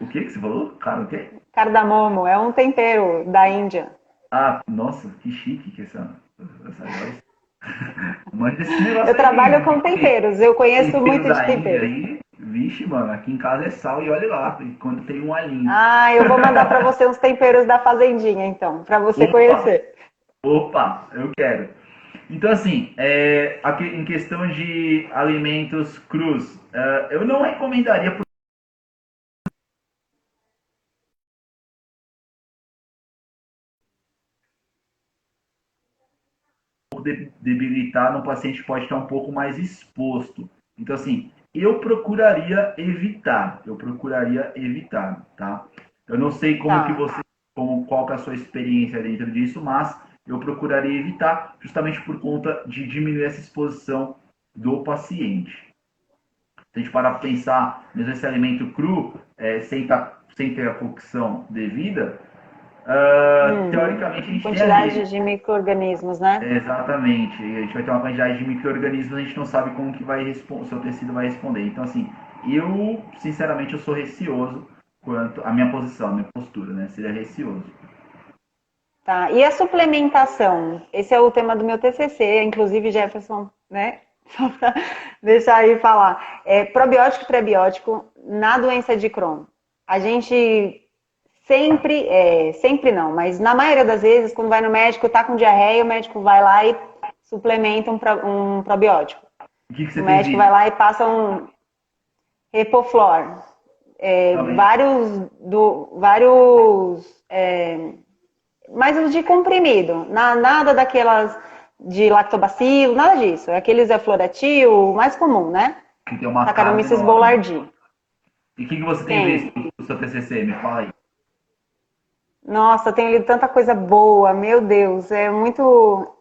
O que você falou? Cara, o quê? Cardamomo é um tempero da Índia. Ah, nossa, que chique que essa voz. Mande desse Eu negócio trabalho com aí. temperos, eu conheço Tempero muito de da Índia tempero. aí. Vixe, mano, aqui em casa é sal e olha lá, quando tem um alinho. Ah, eu vou mandar para você uns temperos da fazendinha, então, para você Opa, conhecer. opa, eu quero. Então, assim, aqui, em questão de alimentos crus, eu não recomendaria por debilitar no paciente que pode estar um pouco mais exposto. Então, assim, eu procuraria evitar, tá? Eu não sei como que Tá. você, qual que é a sua experiência dentro disso, mas eu procuraria evitar justamente por conta de diminuir essa exposição do paciente. Se a gente parar para pensar, mesmo esse alimento cru, sem ter a cocção devida, Uhum. teoricamente a gente tem ali. Quantidade de micro-organismos, né? Exatamente. E a gente vai ter uma quantidade de micro-organismos, a gente não sabe como que o seu tecido vai responder. Então, assim, eu, sinceramente, eu sou receoso quanto a minha posição, a minha postura, né? Seria receoso. Tá. E a suplementação? Esse é o tema do meu TCC, inclusive Jefferson, né? Só para deixar aí falar. Probiótico e prebiótico na doença de Crohn. A gente sempre não, mas na maioria das vezes, quando vai no médico, tá com diarreia, o médico vai lá e suplementa um probiótico. O que você O tem médico visto? vai lá e passa um Repoflor. Mas os de comprimido, nada daquelas de lactobacilo, nada disso. Aqueles Floratil, o mais comum, né? Que tem uma carga Saccharomyces enorme. boulardii. E o que você tem Tem. visto no seu TCC? Me fala aí. Nossa, tenho lido tanta coisa boa, meu Deus, é muito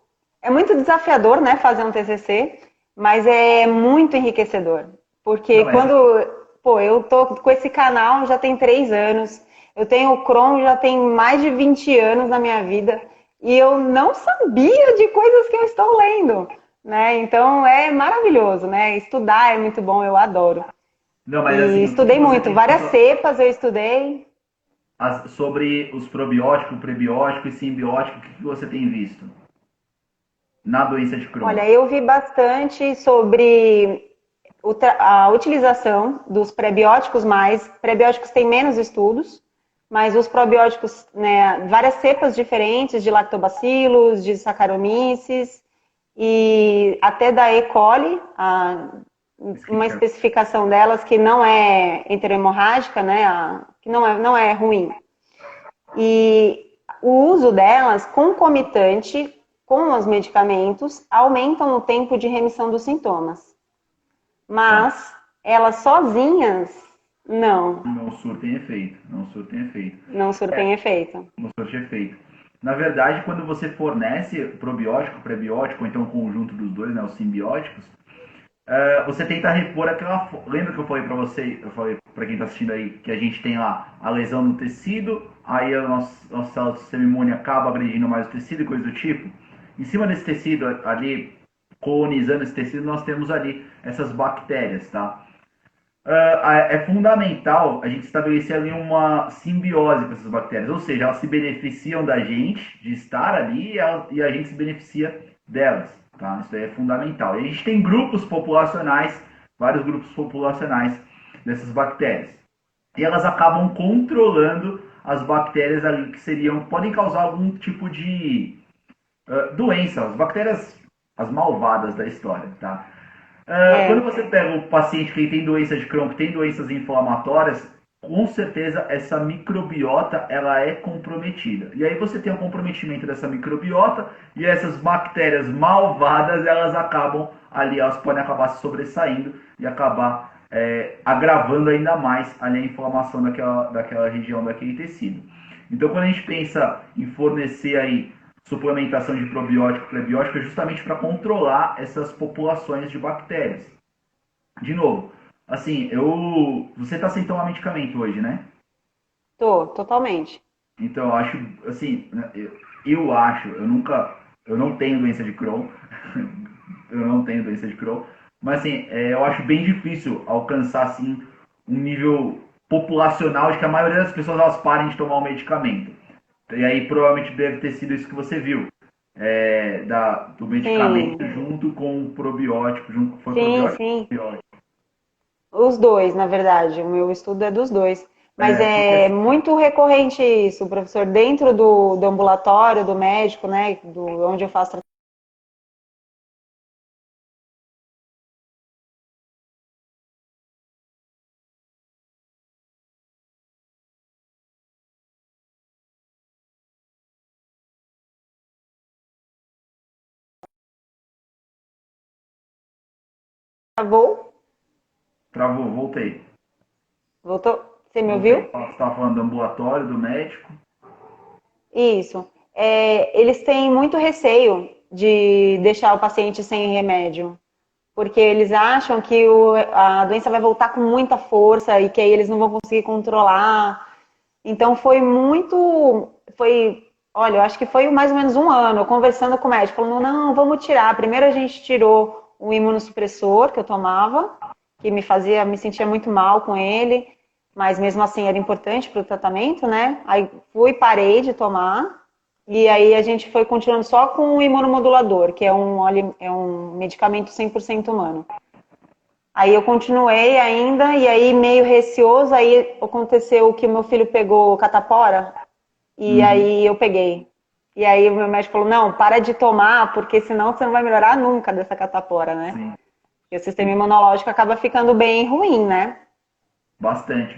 desafiador, né, fazer um TCC, mas é muito enriquecedor, porque Não, eu tô com esse canal já tem 3 anos, eu tenho o Crohn já tem mais de 20 anos na minha vida, e eu não sabia de coisas que eu estou lendo, né, então é maravilhoso, né, estudar é muito bom, eu adoro. não, mas E assim, o que estudei você muito, tem várias visto cepas eu estudei. sobre os probióticos, prebióticos e simbióticos, o que você tem visto na doença de Crohn? Olha, eu vi bastante sobre a utilização dos prebióticos mais. Prebióticos têm menos estudos, mas os probióticos, né, várias cepas diferentes de lactobacilos, de Saccharomyces e até da E. coli, uma especificação delas que não é enterohemorrágica, né, que não é ruim. E o uso delas concomitante com os medicamentos aumentam o tempo de remissão dos sintomas. Mas elas sozinhas, não. Não surtem efeito, não surtem efeito. Não surtem efeito. Não surte efeito. Na verdade, quando você fornece probiótico, prebiótico, ou então o conjunto dos dois, né, os simbióticos, você tenta repor aquela. Lembra que eu falei para você, eu falei para quem está assistindo aí, que a gente tem lá a lesão no tecido, aí a nossa célula do sistema imune acaba agredindo mais o tecido e coisa do tipo. Em cima desse tecido ali, colonizando esse tecido, nós temos ali essas bactérias, tá? É fundamental a gente estabelecer ali uma simbiose com essas bactérias, ou seja, elas se beneficiam da gente de estar ali e a gente se beneficia delas, tá? Isso aí é fundamental. E a gente tem grupos populacionais, vários grupos populacionais dessas bactérias. E elas acabam controlando as bactérias ali que podem causar algum tipo de doença, as bactérias, as malvadas da história, tá? Quando você pega o paciente que tem doença de Crohn, que tem doenças inflamatórias, com certeza essa microbiota ela é comprometida. E aí você tem o comprometimento dessa microbiota e essas bactérias malvadas, elas acabam ali, elas podem acabar se sobressaindo e acabar agravando ainda mais ali a inflamação daquela região, daquele tecido. Então, quando a gente pensa em fornecer aí suplementação de probiótico e prebiótico é justamente para controlar essas populações de bactérias. De novo, assim, você está sem tomar medicamento hoje, né? Tô, totalmente. Então, eu acho, assim, eu não tenho doença de Crohn, eu não tenho doença de Crohn, mas assim, eu acho bem difícil alcançar, assim, um nível populacional de que a maioria das pessoas elas parem de tomar o medicamento. E aí provavelmente deve ter sido isso que você viu. Do medicamento junto com o probiótico. Foi Sim, probiótico? sim. Probiótico. Os dois, na verdade. O meu estudo é dos dois. Mas é Porque, muito recorrente isso, professor, dentro do ambulatório, do médico, né? Onde eu faço tratamento. travou, voltei. Voltou? Você me Voltei. ouviu? Você estava falando do ambulatório, do médico. Isso. Eles têm muito receio de deixar o paciente sem remédio, porque eles acham que a doença vai voltar com muita força e que aí eles não vão conseguir controlar. Então olha, eu acho que foi mais ou menos um ano, eu conversando com o médico, falando, não, vamos tirar. Primeiro a gente tirou o imunossupressor que eu tomava, que me sentia muito mal com ele, mas mesmo assim era importante para o tratamento, né? Aí parei de tomar, e aí a gente foi continuando só com o imunomodulador, que é um medicamento 100% humano. Aí eu continuei ainda, e aí meio receoso, aí aconteceu que meu filho pegou catapora, e aí eu peguei. E aí o meu médico falou, não, para de tomar, porque senão você não vai melhorar nunca dessa catapora, né? Sim. E o sistema imunológico acaba ficando bem ruim, né? Bastante.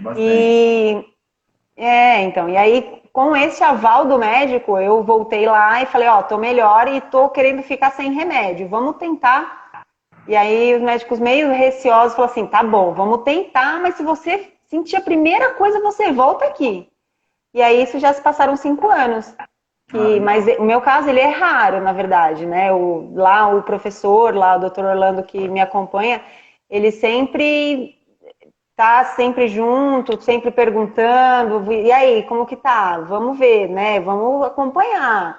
Então, e aí com esse aval do médico, eu voltei lá e falei, ó, tô melhor e tô querendo ficar sem remédio, vamos tentar. E aí os médicos meio receosos falaram assim, tá bom, vamos tentar, mas se você sentir a primeira coisa, você volta aqui. E aí isso já se passaram 5 anos. Mas o meu caso, ele é raro, na verdade, né? O professor, lá, o doutor Orlando, que me acompanha, ele sempre tá sempre junto, sempre perguntando, e aí, como que tá? Vamos ver, né? Vamos acompanhar.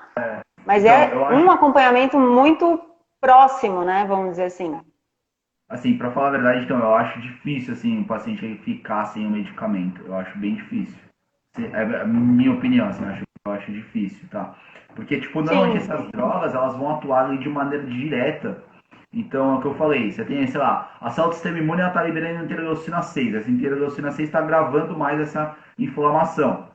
Mas Então, um acompanhamento muito próximo, né? Vamos dizer assim. Assim, para falar a verdade, então, eu acho difícil, assim, o paciente ele ficar sem o medicamento. Eu acho bem difícil. É a minha opinião, assim, eu acho difícil, tá? Porque, tipo, normalmente Sim. essas drogas, elas vão atuar ali de maneira direta. Então, é o que eu falei, você tem, sei lá, a célula do sistema imune, ela tá liberando interleucina 6. Essa interleucina 6 está gravando mais essa inflamação.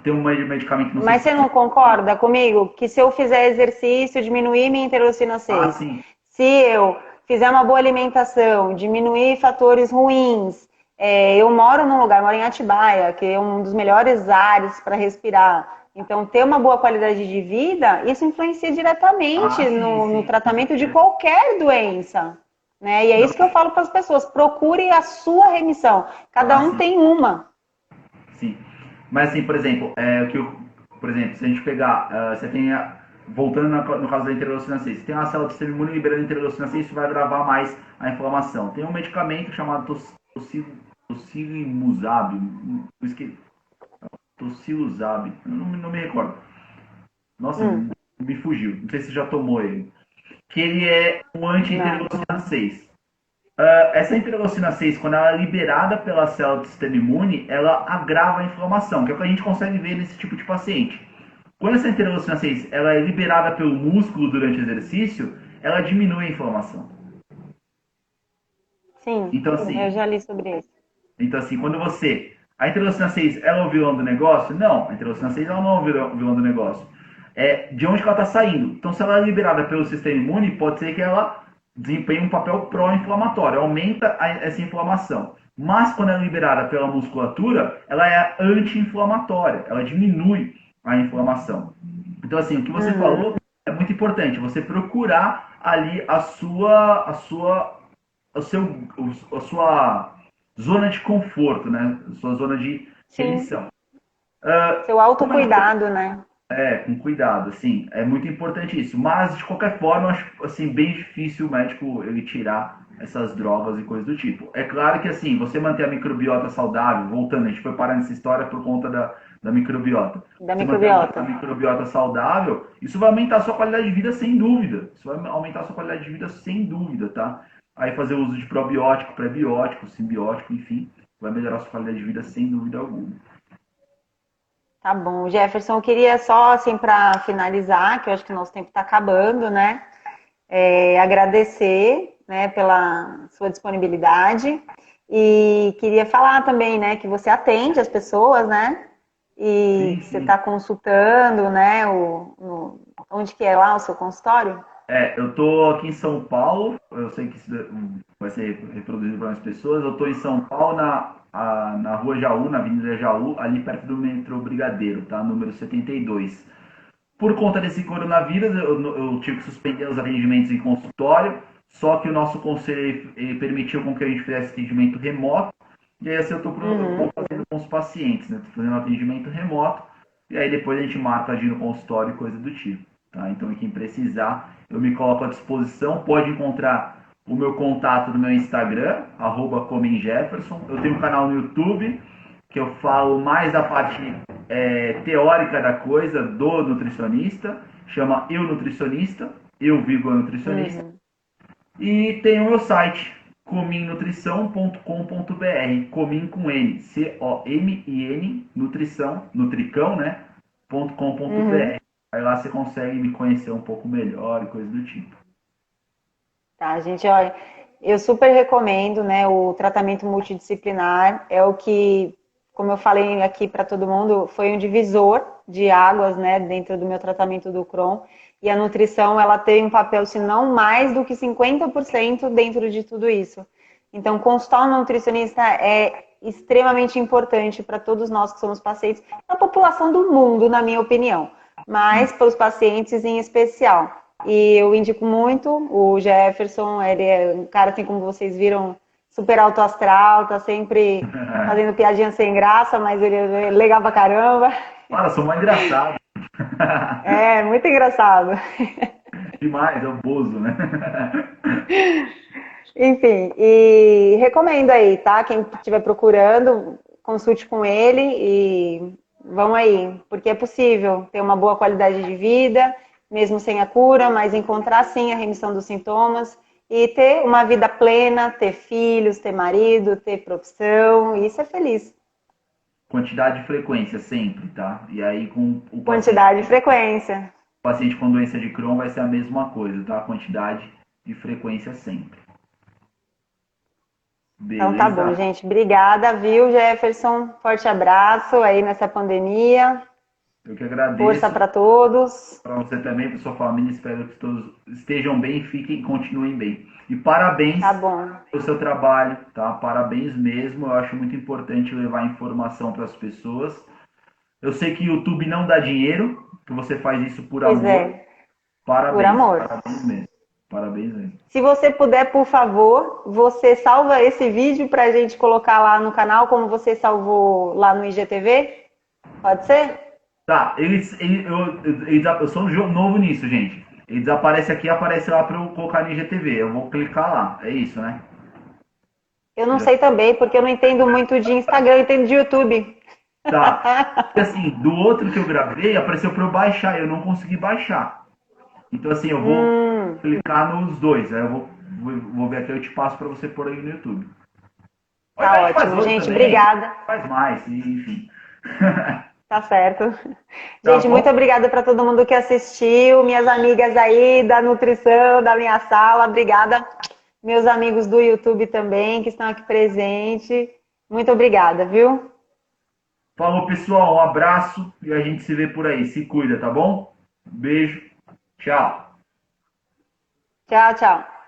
Tem um medicamento, não sei Mas se... você não concorda comigo que se eu fizer exercício, diminuir minha interleucina 6, sim. se eu fizer uma boa alimentação, diminuir fatores ruins, eu moro moro em Atibaia, que é um dos melhores ares para respirar. Então, ter uma boa qualidade de vida, isso influencia diretamente no tratamento de qualquer doença. Né? E é isso que eu falo para as pessoas, procure a sua remissão. Cada um tem uma. Sim. Mas assim, por exemplo, por exemplo, se a gente pegar, você tem voltando no caso da interleucina 6, você tem uma célula do sistema imune liberando interleucina 6, isso vai agravar mais a inflamação. Tem um medicamento chamado tocilizumab, tocilizumab, não me recordo. Nossa, me fugiu. Não sei se você já tomou ele. Que ele é um anti-interleucina 6. Essa interleucina 6, quando ela é liberada pela célula do sistema imune, ela agrava a inflamação, que é o que a gente consegue ver nesse tipo de paciente. Quando essa interleucina 6 ela é liberada pelo músculo durante o exercício, ela diminui a inflamação. Sim, então, assim, eu já li sobre isso. Então, assim, quando você... A interleucina 6, ela é o vilão do negócio? Não, a interleucina 6 ela não é o vilão do negócio. É de onde que ela está saindo. Então, se ela é liberada pelo sistema imune, pode ser que ela desempenhe um papel pró-inflamatório, aumenta essa inflamação. Mas, quando é liberada pela musculatura, ela é anti-inflamatória, ela diminui a inflamação. Então, assim, o que você falou é muito importante, você procurar ali a sua zona de conforto, né? Sua zona de remissão. Seu autocuidado, né? Com cuidado, assim, é muito importante isso. Mas, de qualquer forma, eu acho assim, bem difícil o médico ele tirar essas drogas e coisas do tipo. É claro que, assim, você manter a microbiota saudável, voltando, a gente foi parar nessa história por conta da microbiota. Da você microbiota. manter a microbiota saudável, isso vai aumentar a sua qualidade de vida sem dúvida. Isso vai aumentar a sua qualidade de vida sem dúvida, tá? Aí fazer uso de probiótico, prebiótico, simbiótico, enfim, vai melhorar a sua qualidade de vida sem dúvida alguma. Tá bom, Jefferson, eu queria só, assim, para finalizar, que eu acho que o nosso tempo está acabando, né? Agradecer, né, pela sua disponibilidade e queria falar também, né, que você atende as pessoas, né? E Sim. você está consultando, né? Onde que é lá o seu consultório? Eu tô aqui em São Paulo, eu sei que isso vai ser reproduzido para mais pessoas. Eu tô em São Paulo, na Rua Jaú, na Avenida Jaú, ali perto do metrô Brigadeiro, tá? Número 72. Por conta desse coronavírus, eu tive que suspender os atendimentos em consultório, só que o nosso conselho permitiu com que a gente fizesse atendimento remoto, e aí assim eu estou fazendo com os pacientes, né? Tô fazendo um atendimento remoto, e aí depois a gente marca de ir no consultório e coisa do tipo. Tá? Então, quem precisar, eu me coloco à disposição. Pode encontrar o meu contato no meu Instagram, @comenjefferson. Eu tenho um canal no YouTube, que eu falo mais da parte teórica da coisa, do nutricionista. Chama Eu Nutricionista, eu, nutricionista. E tem o meu site, cominnutrição.com.br, Comin com N, C-O-M-I-N, nutrição, nutricão, né? .com.br. Aí lá você consegue me conhecer um pouco melhor e coisa do tipo. Tá, gente, olha, eu super recomendo, né, o tratamento multidisciplinar, é o que, como eu falei aqui para todo mundo, foi um divisor de águas, né, dentro do meu tratamento do Crohn, e a nutrição, ela tem um papel, se não mais do que 50% dentro de tudo isso. Então, consultar um nutricionista é extremamente importante para todos nós que somos pacientes, a população do mundo, na minha opinião, mas para os pacientes em especial. E eu indico muito o Jefferson, ele é um cara, assim como vocês viram, super alto astral, tá sempre fazendo piadinha sem graça, mas ele é legal pra caramba. Cara, sou mais engraçado. É, muito engraçado. Demais, é o Bozo, né? Enfim, e recomendo aí, tá? Quem estiver procurando, consulte com ele e vão aí, porque é possível ter uma boa qualidade de vida, mesmo sem a cura, mas encontrar sim a remissão dos sintomas e ter uma vida plena, ter filhos, ter marido, ter profissão e ser feliz. Quantidade e frequência sempre, tá? E aí com o Quantidade e frequência. paciente com doença de Crohn vai ser a mesma coisa, tá? Quantidade e frequência sempre. Então tá bom, Beleza? gente. Obrigada, viu, Jefferson? Forte abraço aí nessa pandemia. Eu que agradeço. Força para todos. Para você também, para sua família. Espero que todos estejam bem, fiquem e continuem bem. E parabéns Tá bom. pelo seu trabalho, tá? Parabéns mesmo. Eu acho muito importante levar informação para as pessoas. Eu sei que o YouTube não dá dinheiro, que você faz isso por Pois amor. é. Parabéns. Por amor. Parabéns mesmo. Parabéns mesmo. Se você puder, por favor, você salva esse vídeo para a gente colocar lá no canal, como você salvou lá no IGTV? Pode ser? Tá, eu sou novo nisso, gente. Ele desaparece aqui e aparece lá para eu colocar no IGTV. Eu vou clicar lá. É isso, né? Eu não sei também, porque eu não entendo muito de Instagram, eu entendo de YouTube. Tá. Assim, do outro que eu gravei, apareceu para eu baixar. Eu não consegui baixar. Então, assim, eu vou clicar nos dois. Aí eu vou ver aqui, eu te passo para você pôr aí no YouTube. Tá ótimo, gente. Obrigada. Faz mais, enfim. Tá certo. Tá Gente, bom? muito obrigada para todo mundo que assistiu, minhas amigas aí da nutrição, da minha sala, obrigada. Meus amigos do YouTube também, que estão aqui presentes. Muito obrigada, viu? Falou, pessoal. Um abraço e a gente se vê por aí. Se cuida, tá bom? Beijo. Tchau. Tchau, tchau.